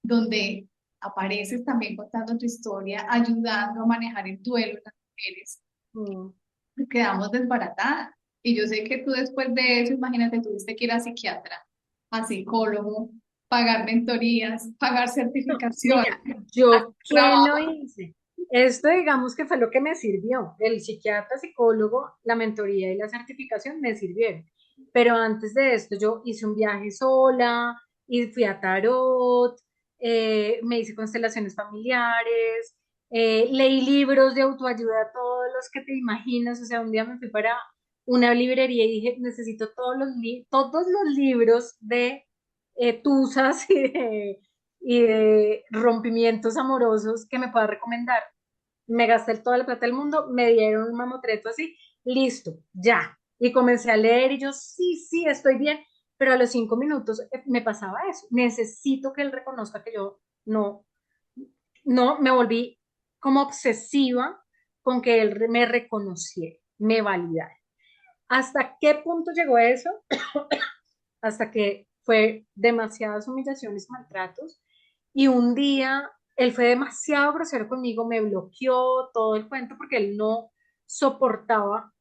donde apareces también contando tu historia, ayudando a manejar el duelo de las mujeres, mm, quedamos desbaratadas. Y yo sé que tú después de eso, imagínate, tuviste que ir a psiquiatra, a psicólogo, pagar mentorías, pagar no, certificaciones, mira, hacer ¿yo qué no trabajo. hice? esto digamos que fue lo que me sirvió. El psiquiatra, psicólogo, la mentoría y la certificación me sirvieron. Pero antes de esto yo hice un viaje sola y fui a tarot, me hice constelaciones familiares, leí libros de autoayuda, todos los que te imaginas. O sea, un día me fui para una librería y dije, necesito todos los libros de tusas y de rompimientos amorosos que me pueda recomendar. Me gasté toda la plata del mundo, me dieron un mamotreto así, listo, ya. Y comencé a leer y yo, sí, sí, estoy bien, pero a los 5 minutos me pasaba eso. Necesito que él reconozca que yo no, no, me volví como obsesiva con que él me reconociera, me validara. ¿Hasta qué punto llegó eso? Hasta que fue demasiadas humillaciones, maltratos, y un día él fue demasiado grosero conmigo, me bloqueó todo el cuento porque él no soportaba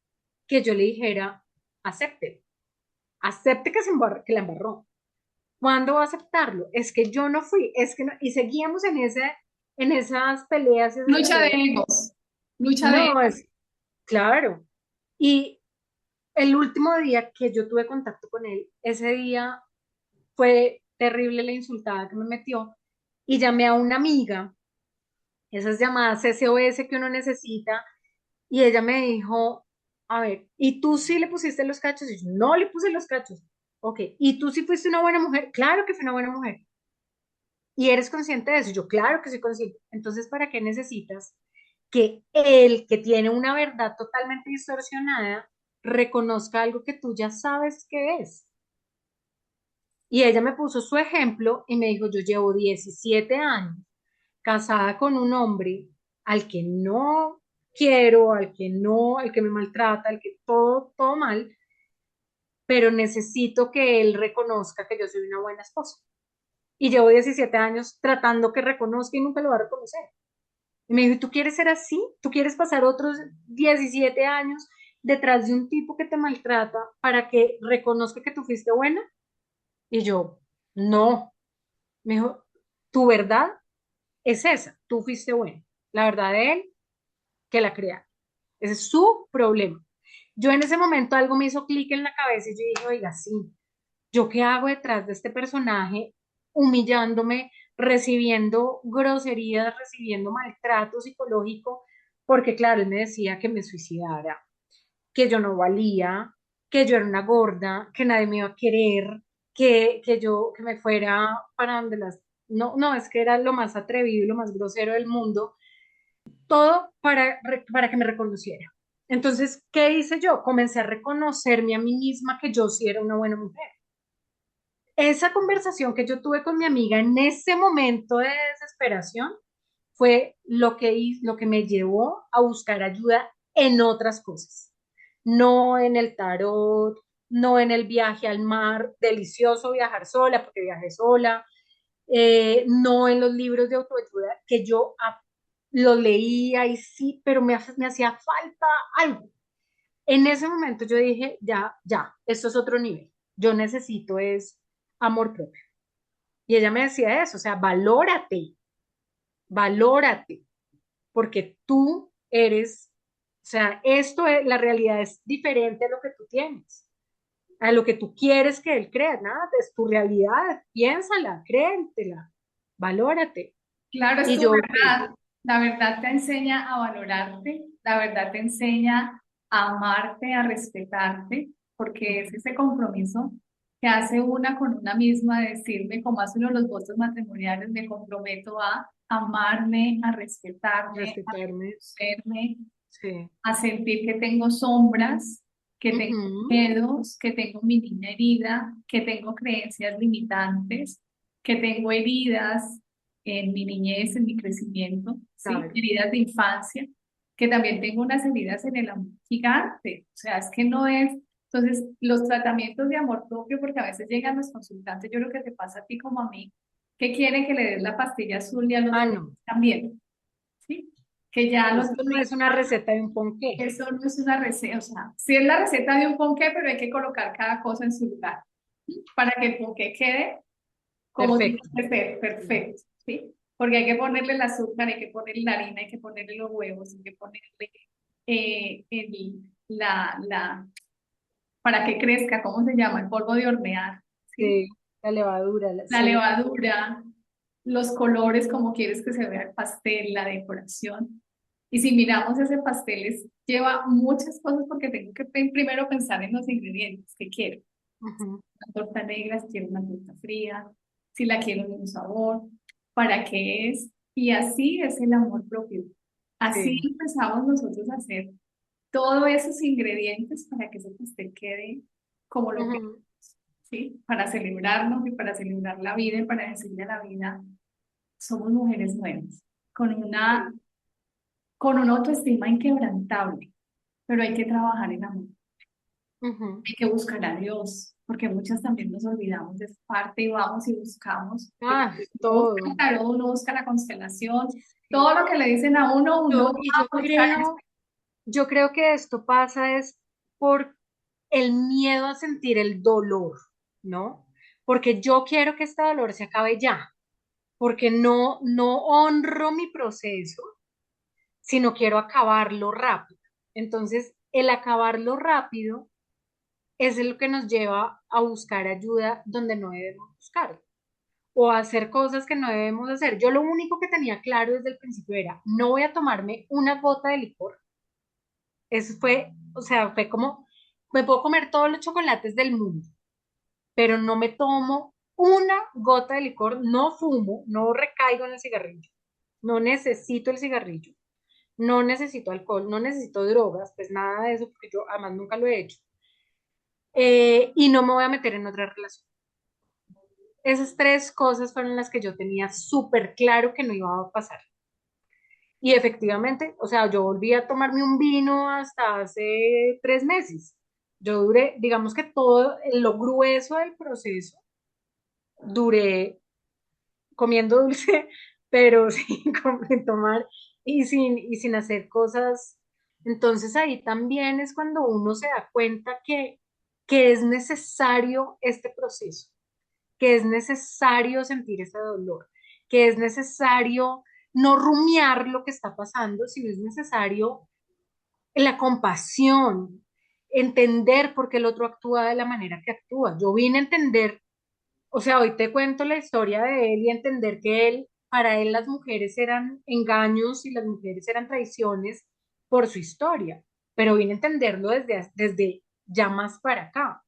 que yo le dijera, acepte, acepte que, que la embarró. ¿Cuándo va a aceptarlo? Es que yo no fui, es que no, y seguíamos en esas peleas y esas Lucha de batallas. egos, lucha de No, egos. es claro. Y el último día que yo tuve contacto con él, ese día fue terrible la insultada que me metió y llamé a una amiga, esas llamadas SOS que uno necesita, y ella me dijo, a ver, ¿y tú sí le pusiste los cachos? Y yo, no le puse los cachos. Ok, ¿y tú sí fuiste una buena mujer? Claro que fui una buena mujer. ¿Y eres consciente de eso? Yo, claro que soy consciente. Entonces, ¿para qué necesitas que él, que tiene una verdad totalmente distorsionada, reconozca algo que tú ya sabes que es? Y ella me puso su ejemplo y me dijo, yo llevo 17 años casada con un hombre al que no quiero, al que no, al que me maltrata, al que todo mal, pero necesito que él reconozca que yo soy una buena esposa. Y llevo 17 años tratando que reconozca y nunca lo va a reconocer. Y me dijo, ¿y tú quieres ser así? ¿Tú quieres pasar otros 17 años detrás de un tipo que te maltrata para que reconozca que tú fuiste buena? Y yo, no. Me dijo, tu verdad es esa, tú fuiste buena. La verdad de él, que la crea. Ese es su problema. Yo en ese momento algo me hizo clic en la cabeza y yo dije, oiga, sí, ¿yo qué hago detrás de este personaje humillándome, recibiendo groserías, recibiendo maltrato psicológico? Porque claro, él me decía que me suicidara, que yo no valía, que yo era una gorda, que nadie me iba a querer, que me fuera para donde las... No, no, es que era lo más atrevido y lo más grosero del mundo, todo para que me reconociera. Entonces, ¿qué hice yo? Comencé a reconocerme a mí misma que yo sí era una buena mujer. Esa conversación que yo tuve con mi amiga en ese momento de desesperación fue lo que me llevó a buscar ayuda en otras cosas. No en el tarot, no en el viaje al mar, delicioso viajar sola, porque viajé sola, no en los libros de autoayuda que yo lo leía y sí, pero me hacía falta algo. En ese momento yo dije, ya, ya, esto es otro nivel. Yo necesito es amor propio. Y ella me decía eso, o sea, valórate, valórate, porque tú eres, o sea, esto es, la realidad es diferente a lo que tú tienes, a lo que tú quieres que él crea, nada, es tu realidad, piénsala, créetela, valórate. Claro, es Y tu yo, verdad. La verdad te enseña a valorarte, la verdad te enseña a amarte, a respetarte, porque es ese compromiso que hace una con una misma, de decirme, como hace uno los votos matrimoniales, me comprometo a amarme, a respetarme, a respetarme, reconocerme, sí. a sentir que tengo sombras, que tengo Ujú, miedos, que tengo mi niña herida, que tengo creencias limitantes, que tengo heridas en mi niñez, en mi crecimiento, ¿sí? claro. Heridas de infancia, que también tengo unas heridas en el amor gigante. O sea, es que no es... Entonces, los tratamientos de amor propio, porque a veces llegan los consultantes, yo creo que te pasa a ti como a mí, que quieren que le des la pastilla azul y a los Ah, demás no, también, ¿sí? Que ya los esto no es una receta de un ponqué. eso no es una receta, o sea, sí es la receta de un ponqué, pero hay que colocar cada cosa en su lugar, ¿sí? Para que el ponqué quede como tiene Perfecto. que ser, perfecto, ¿sí? porque hay que ponerle el azúcar, hay que ponerle la harina, hay que ponerle los huevos, hay que ponerle para que crezca, ¿cómo se llama? El polvo de hornear, ¿sí? Sí, la levadura, La sí. levadura, los colores, como quieres que se vea el pastel, la decoración. Y si miramos ese pastel, lleva muchas cosas porque tengo que primero pensar en los ingredientes que quiero. Ujú, Una torta negra, si quiero una torta fría, si la quiero de un sabor, para qué es. Y así es el amor propio. Así sí. empezamos nosotros a hacer todos esos ingredientes para que ese pastel quede como lo que, Ujú, ¿sí? Para celebrarnos y para celebrar la vida y para decirle a la vida, somos mujeres nuevas, con una autoestima inquebrantable, pero hay que trabajar en amor, ujú. hay que buscar a Dios, porque muchas también nos olvidamos de esa parte y vamos y buscamos. Ah, Uno busca todo. el tarot, uno busca la constelación, Sí. todo lo que le dicen a uno, uno va Y yo a buscar eso. yo creo que esto pasa es por el miedo a sentir el dolor, ¿no? Porque yo quiero que este dolor se acabe ya, porque no honro mi proceso, sino quiero acabarlo rápido. Entonces, el acabarlo rápido es lo que nos lleva a buscar ayuda donde no debemos buscar o a hacer cosas que no debemos hacer. Yo lo único que tenía claro desde el principio era, no voy a tomarme una gota de licor. Eso fue, o sea, fue como, me puedo comer todos los chocolates del mundo, pero no me tomo una gota de licor, no fumo, no recaigo en el cigarrillo, no necesito el cigarrillo, no necesito alcohol, no necesito drogas, pues nada de eso, porque yo además nunca lo he hecho. Y no me voy a meter en otra relación. Esas tres cosas fueron las que yo tenía súper claro que no iba a pasar. Y efectivamente, o sea, yo volví a tomarme un vino hasta hace 3 meses. Yo duré, digamos que todo lo grueso del proceso, duré comiendo dulce, pero sin tomar y sin hacer cosas. Entonces ahí también es cuando uno se da cuenta que es necesario este proceso, que es necesario sentir ese dolor, que es necesario no rumiar lo que está pasando, sino es necesario la compasión, entender por qué el otro actúa de la manera que actúa. Yo vine a entender, o sea, hoy te cuento la historia de él y entender que él, para él las mujeres eran engaños y las mujeres eran traiciones por su historia, pero vine a entenderlo desde ya más para acá.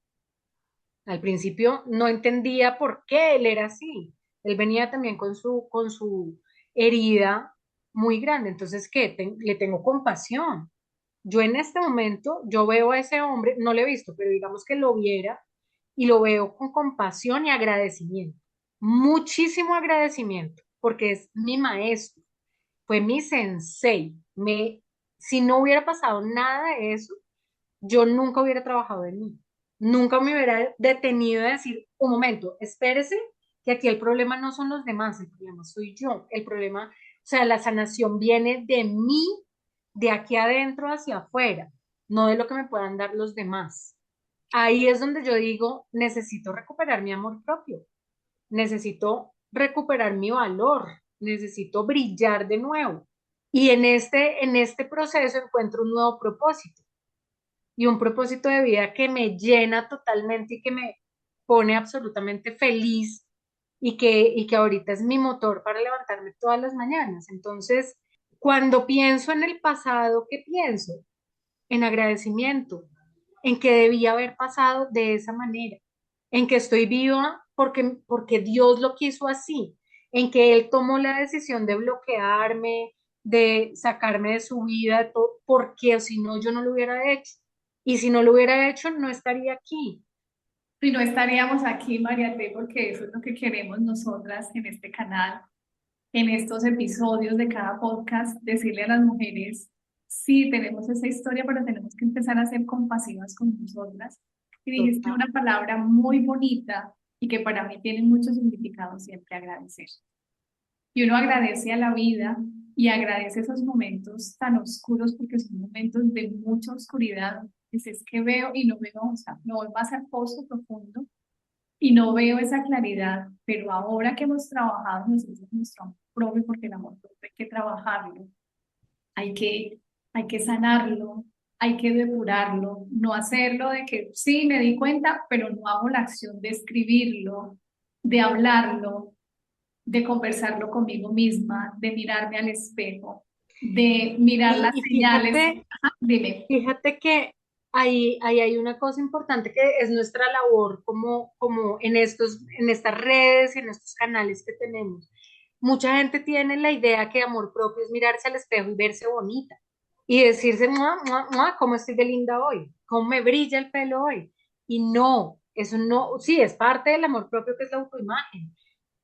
Al principio no entendía por qué él era así. Él venía también con su herida muy grande. Entonces, ¿qué? Le tengo compasión. Yo en este momento, yo veo a ese hombre, no lo he visto, pero digamos que lo viera y lo veo con compasión y agradecimiento. Muchísimo agradecimiento, porque es mi maestro, fue mi sensei. Si no hubiera pasado nada de eso, yo nunca hubiera trabajado en mí. Nunca me hubiera detenido a decir, un momento, espérese, que aquí el problema no son los demás, el problema soy yo. El problema, o sea, la sanación viene de mí, de aquí adentro hacia afuera, no de lo que me puedan dar los demás. Ahí es donde yo digo, necesito recuperar mi amor propio, necesito recuperar mi valor, necesito brillar de nuevo. Y en este proceso encuentro un nuevo propósito y un propósito de vida que me llena totalmente y que me pone absolutamente feliz y que ahorita es mi motor para levantarme todas las mañanas. Entonces, cuando pienso en el pasado, ¿qué pienso? En agradecimiento, en que debía haber pasado de esa manera, en que estoy viva porque Dios lo quiso así, en que Él tomó la decisión de bloquearme, de sacarme de su vida, de todo, porque si no, yo no lo hubiera hecho. Y si no lo hubiera hecho, no estaría aquí. Y no estaríamos aquí, María T, porque eso es lo que queremos nosotras en este canal, en estos episodios de cada podcast, decirle a las mujeres, sí, tenemos esa historia, pero tenemos que empezar a ser compasivas con nosotras. Y dijiste Total. una palabra muy bonita y que para mí tiene mucho significado siempre agradecer. Y uno agradece a la vida y agradece esos momentos tan oscuros porque son momentos de mucha oscuridad. Es que veo y no veo, o sea, no voy más al pozo profundo y no veo esa claridad, pero ahora que hemos trabajado nosotros nuestro amor propio, porque el amor propio hay que trabajarlo, hay que, hay que sanarlo, hay que depurarlo, no hacerlo de que sí, me di cuenta, pero no hago la acción de escribirlo, de hablarlo, de conversarlo conmigo misma, de mirarme al espejo, de mirar las Y señales. Ajá, dime. fíjate que ahí hay una cosa importante que es nuestra labor como en estas redes y en estos canales que tenemos. Mucha gente tiene la idea que amor propio es mirarse al espejo y verse bonita y decirse, "Mua, mua, mua, cómo estoy de linda hoy, cómo me brilla el pelo hoy". Y no, eso no, sí, es parte del amor propio que es la autoimagen,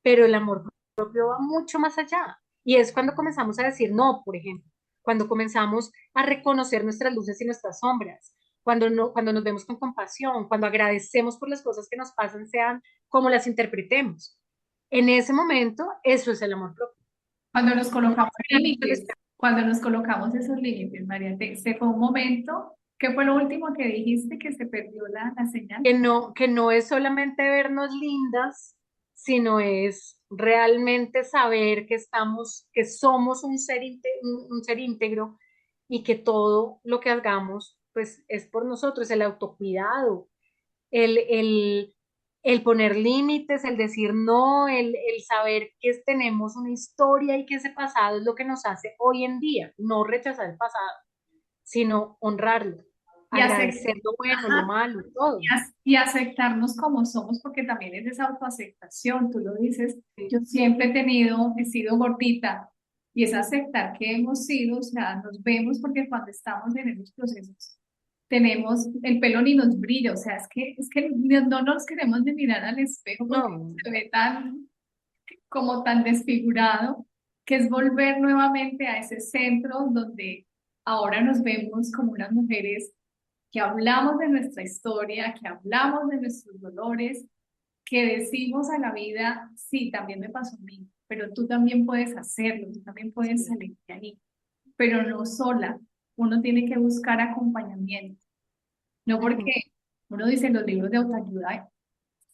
pero el amor propio va mucho más allá. Y es cuando comenzamos a decir no, por ejemplo, cuando comenzamos a reconocer nuestras luces y nuestras sombras, cuando, no, cuando nos vemos con compasión, cuando agradecemos por las cosas que nos pasan, sean como las interpretemos. En ese momento, eso es el amor propio. Cuando nos No colocamos mirarnos al límites, espejo. cuando nos colocamos esos límites, María, se fue un momento, ¿qué fue lo último que dijiste que se perdió la señal? Que no es solamente vernos lindas, sino es realmente saber que estamos, que somos un ser íntegro y que todo lo que hagamos, pues es por nosotros, el autocuidado, el, el, el poner límites, el decir no, el saber que tenemos una historia y que ese pasado es lo que nos hace hoy en día, no rechazar el pasado, sino honrarlo, Y, agradecer lo bueno, lo ajá, malo, todo. y aceptarnos como somos, porque también es esa autoaceptación, tú lo dices, yo siempre he sido gordita, y es aceptar que hemos sido, o sea, nos vemos porque cuando estamos en esos procesos tenemos, el pelo ni nos brilla, o sea, es que no nos queremos ni mirar al espejo porque No, se ve como tan desfigurado, que es volver nuevamente a ese centro donde ahora nos vemos como unas mujeres que hablamos de nuestra historia, que hablamos de nuestros dolores, que decimos a la vida, sí, también me pasó a mí, pero tú también puedes hacerlo, tú también puedes sí, salir de ahí, pero no sola. Uno tiene que buscar acompañamiento, no ujú, porque uno dice los libros de autoayuda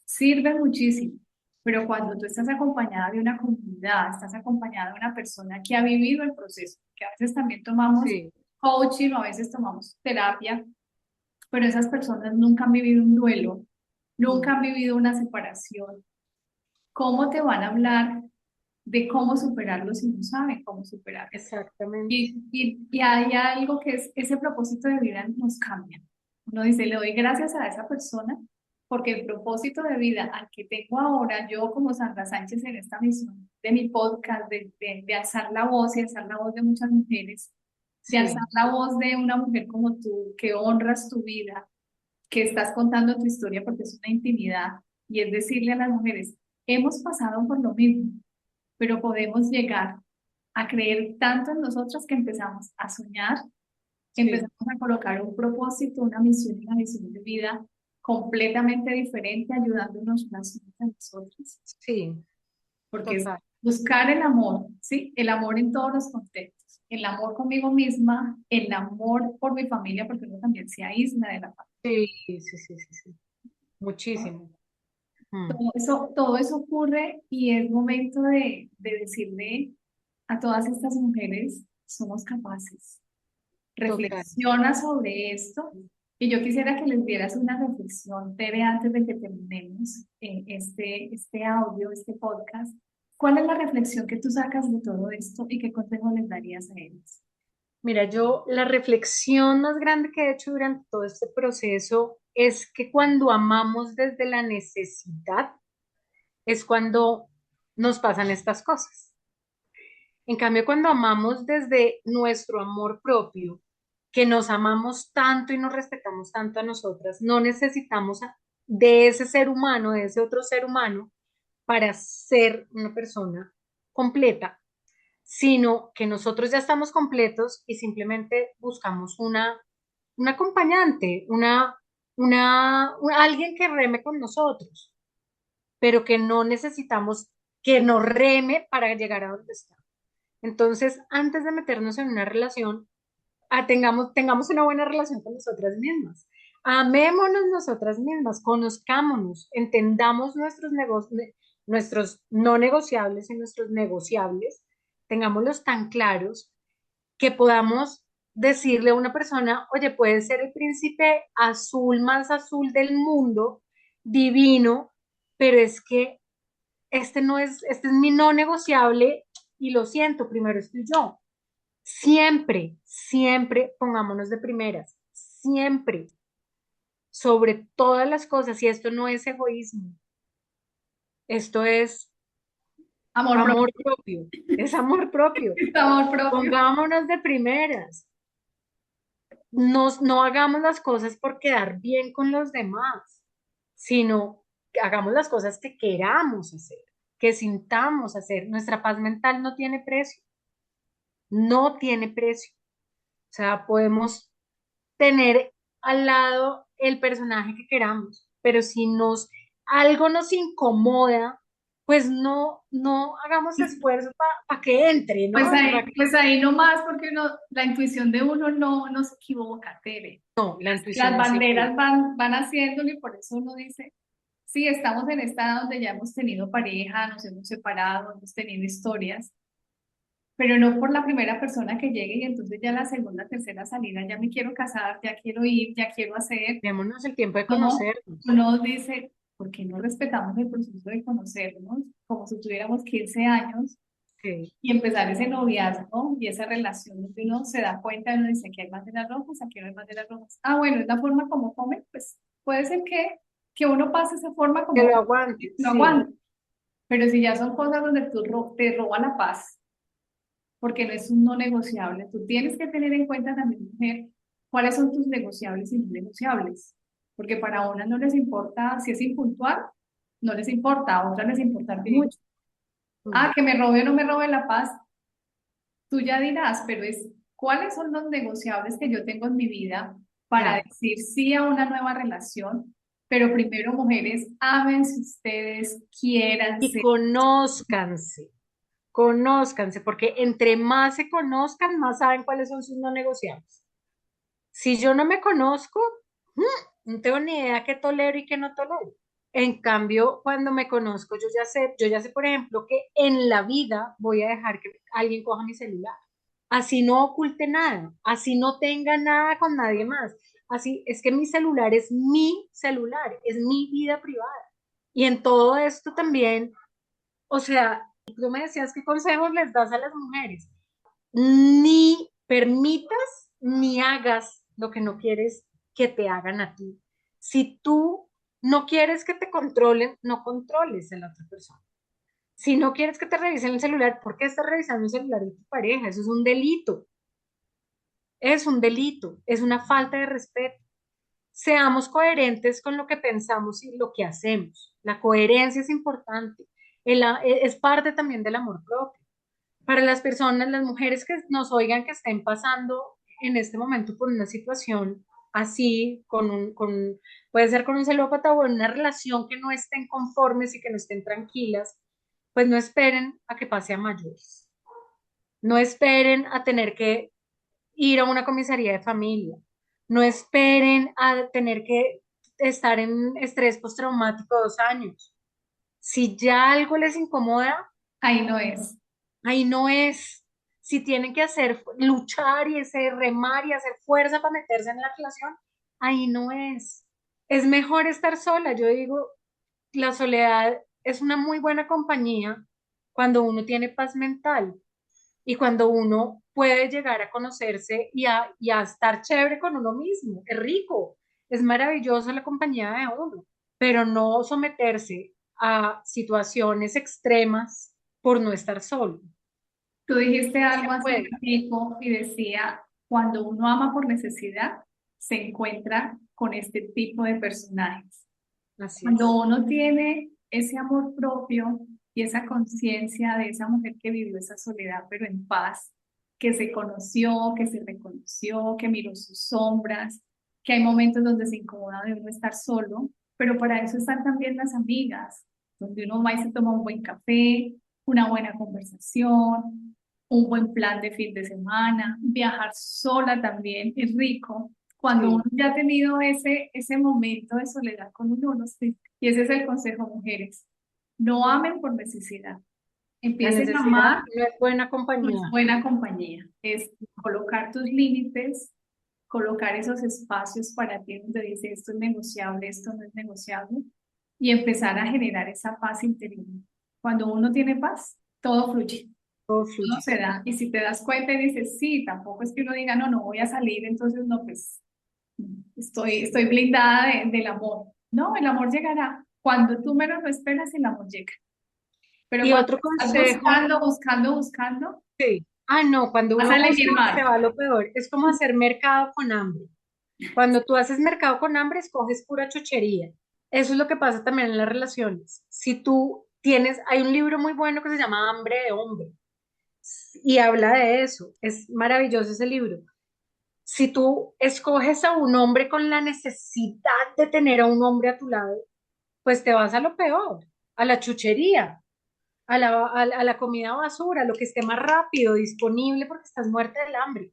sirven muchísimo, pero cuando tú estás acompañada de una comunidad, estás acompañada de una persona que ha vivido el proceso, que a veces también tomamos sí, coaching o a veces tomamos terapia, pero esas personas nunca han vivido un duelo, nunca mm, han vivido una separación. ¿Cómo te van a hablar de cómo superarlo si no saben cómo superarlo? exactamente. Y hay algo que es ese propósito de vida nos cambia. Uno dice, le doy gracias a esa persona porque el propósito de vida al que tengo ahora, yo como Sandra Sánchez en esta misión de mi podcast, de alzar la voz y alzar la voz de muchas mujeres, de alzar Sí, la voz de una mujer como tú, que honras tu vida, que estás contando tu historia porque es una intimidad, y es decirle a las mujeres, hemos pasado por lo mismo, pero podemos llegar a creer tanto en nosotras que empezamos a soñar, sí, empezamos a colocar un propósito, una misión y una visión de vida completamente diferente, ayudándonos unas a nosotras, sí, porque es total. buscar el amor, ¿sí? El amor en todos los contextos, el amor conmigo misma, el amor por mi familia, porque uno también se aísla de la familia. Sí, sí, sí, sí, sí. Muchísimo. Mm, Todo eso ocurre y es momento de decirle a todas estas mujeres, somos capaces. total. Reflexiona sobre esto y yo quisiera que les dieras una reflexión, Tere, antes de que terminemos este audio, este podcast. ¿Cuál es la reflexión que tú sacas de todo esto y qué consejo les darías a ellos? Mira, yo la reflexión más grande que he hecho durante todo este proceso es que cuando amamos desde la necesidad es cuando nos pasan estas cosas. En cambio, cuando amamos desde nuestro amor propio, que nos amamos tanto y nos respetamos tanto a nosotras, no necesitamos de ese ser humano, de ese otro ser humano, para ser una persona completa, sino que nosotros ya estamos completos y simplemente buscamos una acompañante, alguien que reme con nosotros, pero que no necesitamos que nos reme para llegar a donde está. Entonces, antes de meternos en una relación, tengamos una buena relación con nosotras mismas. Amémonos nosotras mismas, conozcámonos, entendamos nuestros no negociables y nuestros negociables tengámoslos tan claros que podamos decirle a una persona, oye, puede ser el príncipe azul más azul del mundo, divino, pero es que este es mi no negociable y lo siento, primero estoy yo. Siempre, siempre pongámonos de primeras, siempre, sobre todas las cosas, y esto no es egoísmo, esto es Amor amor propio, propio, es amor propio. amor propio. Pongámonos de primeras, no hagamos las cosas por quedar bien con los demás, sino que hagamos las cosas que queramos hacer, que sintamos hacer. Nuestra paz mental no tiene precio, no tiene precio. O sea, podemos tener al lado el personaje que queramos, pero si algo nos incomoda, pues no hagamos esfuerzo para que entre, ¿no? Pues ahí nomás, porque la intuición de uno no se equivoca, Tere. No, la Las intuición no se equivoca. banderas van haciéndolo y por eso uno dice, sí, estamos en esta edad donde ya hemos tenido pareja, nos hemos separado, hemos tenido historias, pero no por la primera persona que llegue y entonces ya la segunda, tercera salida, ya me quiero casar, ya quiero ir, ya quiero hacer. Démonos el tiempo de Uno, conocernos. uno dice, ¿por qué no respetamos el proceso de conocernos? Como si tuviéramos 15 años Sí, y empezar ese noviazgo y esa relación donde uno se da cuenta, uno dice que hay banderas rojas, aquí no hay banderas rojas. Ah, bueno, es la forma como come, pues puede ser que uno pase esa forma que lo como aguante, no sí. aguanta. Pero si ya son cosas donde te roba la paz, porque no es un no negociable, tú tienes que tener en cuenta también, mujer, cuáles son tus negociables y no negociables. Porque para unas no les importa si es impuntual, no les importa, a otras les importa Sí. mucho. Mm, Ah, que me robe o no me robe la paz, tú ya dirás, pero es cuáles son los negociables que yo tengo en mi vida para claro. decir sí a una nueva relación. Pero primero, mujeres, ámense ustedes, Y quiéranse. conózcanse, porque entre más se conozcan, más saben cuáles son sus no negociables. Si yo no me conozco, no tengo ni idea qué tolero y qué no tolero. En cambio, cuando me conozco, yo ya sé, por ejemplo, que en la vida voy a dejar que alguien coja mi celular. Así no oculte nada, así no tenga nada con nadie más. Así es que mi celular es mi celular, es mi vida privada. Y en todo esto también, o sea, tú me decías qué consejos les das a las mujeres. Ni permitas ni hagas lo que no quieres que te hagan a ti. Si tú no quieres que te controlen, no controles a la otra persona. Si no quieres que te revisen el celular, ¿por qué estás revisando el celular de tu pareja? Eso es un delito. Es un delito, es una falta de respeto. Seamos coherentes con lo que pensamos y lo que hacemos. La coherencia es importante. Es parte también del amor propio. Para las personas, las mujeres que nos oigan que estén pasando en este momento por una situación así, puede ser con un celópata o en una relación que no estén conformes y que no estén tranquilas, pues no esperen a que pase a mayores. No esperen a tener que ir a una comisaría de familia. No esperen a tener que estar en estrés postraumático 2 años. Si ya algo les incomoda, Ahí no es. ahí no es. Si tienen que luchar y remar y hacer fuerza para meterse en la relación, ahí no es. Es mejor estar sola. Yo digo, la soledad es una muy buena compañía cuando uno tiene paz mental y cuando uno puede llegar a conocerse y a estar chévere con uno mismo. Es rico, es maravilloso la compañía de uno, pero no someterse a situaciones extremas por no estar solo. Tú dijiste Sí se algo hace un puede. ratito y decía, cuando uno ama por necesidad, se encuentra con este tipo de personajes. Así Cuando es. uno tiene ese amor propio y esa conciencia de esa mujer que vivió esa soledad, pero en paz, que se conoció, que se reconoció, que miró sus sombras, que hay momentos donde se incomoda de uno estar solo, pero para eso están también las amigas, donde uno va y se toma un buen café, una buena conversación, un buen plan de fin de semana, viajar sola también es rico. Cuando uno Sí, ya ha tenido ese momento de soledad con uno, sí. Y ese es el consejo, mujeres. No amen por necesidad. La Empiecen a necesidad amar, no es buena no es compañía. buena compañía. Es colocar tus límites, colocar esos espacios para ti donde dice esto es negociable, esto no es negociable, y empezar a generar esa paz interior. Cuando uno tiene paz, todo fluye, Todo todo fluye. se da. Y si te das cuenta y dices, sí, tampoco es que uno diga, no, no voy a salir, entonces no, pues estoy blindada del amor. No, el amor llegará. Cuando tú menos lo esperas, el amor llega. Pero Y cuando otro estás consejo, buscando, buscando, buscando, sí. Ah, no, cuando vas uno a busca elegir se mal. va a lo peor. Es como hacer mercado con hambre. Cuando tú haces mercado con hambre, escoges pura chuchería. Eso es lo que pasa también en las relaciones. Si tú tienes, hay un libro muy bueno que se llama Hambre de Hombre y habla de eso. Es maravilloso ese libro. Si tú escoges a un hombre con la necesidad de tener a un hombre a tu lado, pues te vas a lo peor, a la chuchería, a la comida basura, a lo que esté más rápido, disponible porque estás muerta del hambre.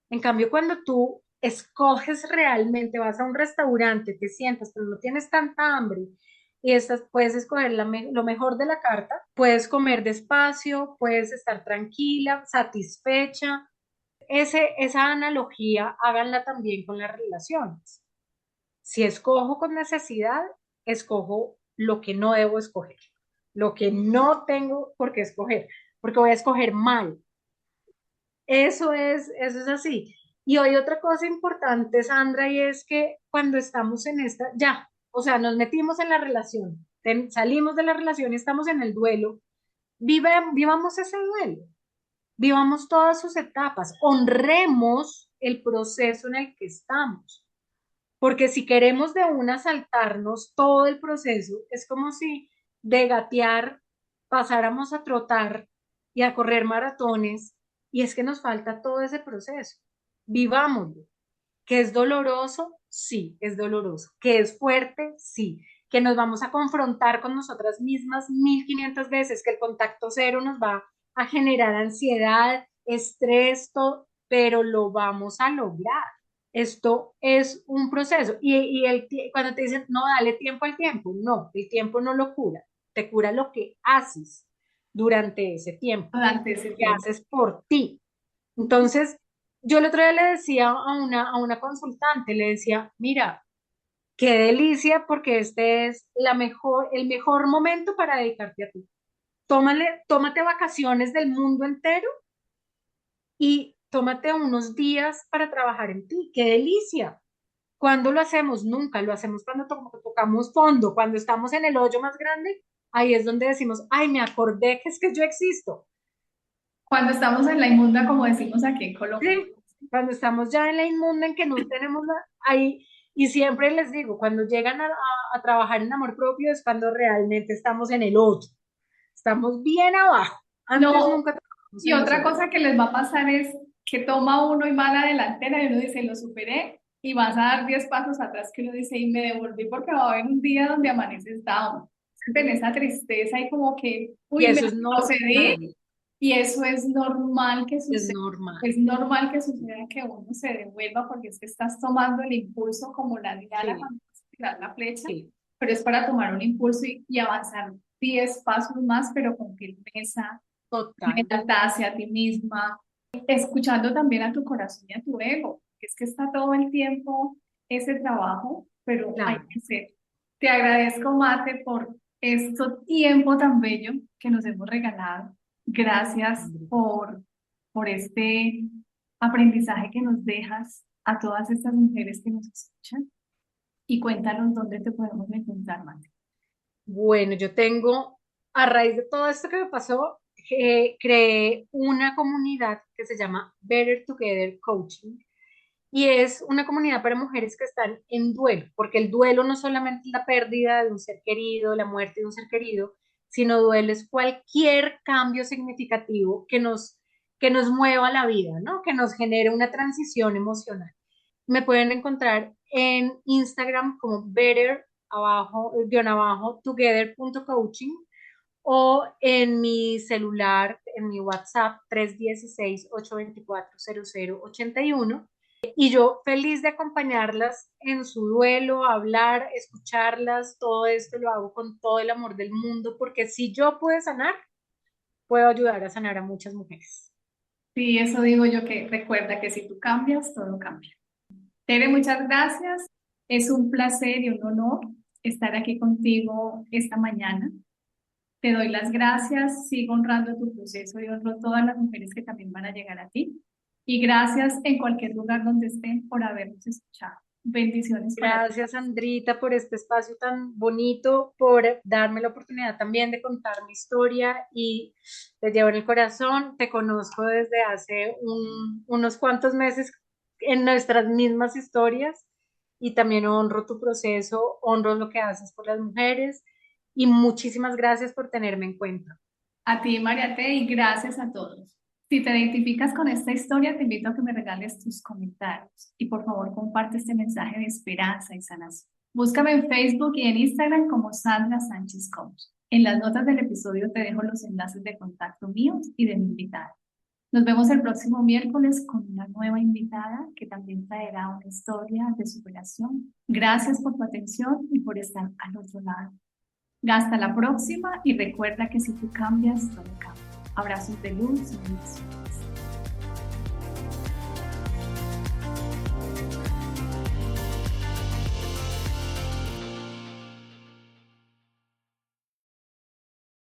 En cambio, cuando tú escoges realmente, vas a un restaurante, te sientas, pero no tienes tanta hambre y puedes escoger lo mejor de la carta, puedes comer despacio, puedes estar tranquila, satisfecha. Esa analogía háganla también con las relaciones. Si escojo con necesidad, escojo lo que no debo escoger, lo que no tengo por qué escoger, porque voy a escoger mal. Eso es así. Y hoy otra cosa importante, Sandra, y es que cuando estamos en esta, ya, o sea, nos metimos en la relación, salimos de la relación y estamos en el duelo, vivamos ese duelo, vivamos todas sus etapas, honremos el proceso en el que estamos. Porque si queremos de una saltarnos todo el proceso, es como si de gatear pasáramos a trotar y a correr maratones, y es que nos falta todo ese proceso. Vivámoslo. ¿Que es doloroso? Sí, es doloroso. ¿Que es fuerte? Sí. ¿Que nos vamos a confrontar con nosotras mismas 1500 veces? ¿Que el contacto cero nos va a generar ansiedad, estrés, todo? Pero lo vamos a lograr. Esto es un proceso. Cuando te dicen, no, dale tiempo al tiempo, no, el tiempo no lo cura, te cura lo que haces durante ese tiempo, Durante ese que tiempo. haces por ti. Entonces, yo el otro día le decía a una consultante, le decía, mira, qué delicia porque este es el mejor momento para dedicarte a ti. Tómate vacaciones del mundo entero y tómate unos días para trabajar en ti. ¡Qué delicia! ¿Cuándo lo hacemos? Nunca. Lo hacemos cuando tocamos fondo, cuando estamos en el hoyo más grande. Ahí es donde decimos, ay, me acordé que es que yo existo. Cuando estamos en la inmunda, como decimos aquí en Colombia. Sí, cuando estamos ya en la inmunda en que no tenemos ahí, y siempre les digo, cuando llegan a trabajar en amor propio es cuando realmente estamos en el hoyo, estamos bien abajo, antes No, nunca trabajamos y en otra nosotros. cosa que les va a pasar es que toma uno y va a la delantera y uno dice, lo superé, y vas a dar 10 pasos atrás que uno dice, y me devolví porque va a haber un día donde amaneces down. En esa tristeza y como que, Y uy, me eso es procedí, normal, y eso es normal que es suceda. normal, Es normal que suceda que uno se devuelva porque es que estás tomando el impulso como la diana sí, cuando vas a tirar la flecha, sí, pero es para tomar un impulso y avanzar 10 pasos más, pero con firmeza, total, lealtad hacia ti misma, escuchando también a tu corazón y a tu ego, que es que está todo el tiempo ese trabajo, pero hay claro. que ser. Te agradezco, Mate, por este tiempo tan bello que nos hemos regalado. Gracias por este aprendizaje que nos dejas a todas estas mujeres que nos escuchan y cuéntanos dónde te podemos encontrar, Mate. Bueno, a raíz de todo esto que me pasó, creé una comunidad que se llama Better Together Coaching. Y es una comunidad para mujeres que están en duelo, porque el duelo no solamente es la pérdida de un ser querido, la muerte de un ser querido, sino duelo es cualquier cambio significativo que nos mueva la vida, ¿no? Que nos genere una transición emocional. Me pueden encontrar en Instagram como better abajo, guión abajo, together.coaching o en mi celular, en mi WhatsApp 316-824-0081. Y yo feliz de acompañarlas en su duelo, hablar, escucharlas, todo esto lo hago con todo el amor del mundo, porque si yo pude sanar, puedo ayudar a sanar a muchas mujeres. Sí, eso digo yo, que recuerda que si tú cambias, todo cambia. Tere, muchas gracias. Es un placer y un honor estar aquí contigo esta mañana. Te doy las gracias, sigo honrando tu proceso y honro todas las mujeres que también van a llegar a ti. Y gracias en cualquier lugar donde estén por habernos escuchado. Bendiciones para ti. Gracias, Andrita, por este espacio tan bonito, por darme la oportunidad también de contar mi historia y te llevo en el corazón. Te conozco desde hace unos cuantos meses en nuestras mismas historias y también honro tu proceso, honro lo que haces por las mujeres y muchísimas gracias por tenerme en cuenta. A ti, Mariate, y gracias a todos. Si te identificas con esta historia, te invito a que me regales tus comentarios y por favor comparte este mensaje de esperanza y sanación. Búscame en Facebook y en Instagram como Sandra Sánchez Coach. En las notas del episodio te dejo los enlaces de contacto míos y de mi invitada. Nos vemos el próximo miércoles con una nueva invitada que también traerá una historia de superación. Gracias por tu atención y por estar al otro lado. Hasta la próxima y recuerda que si tú cambias, todo cambia. Abrazos de luz y bendiciones.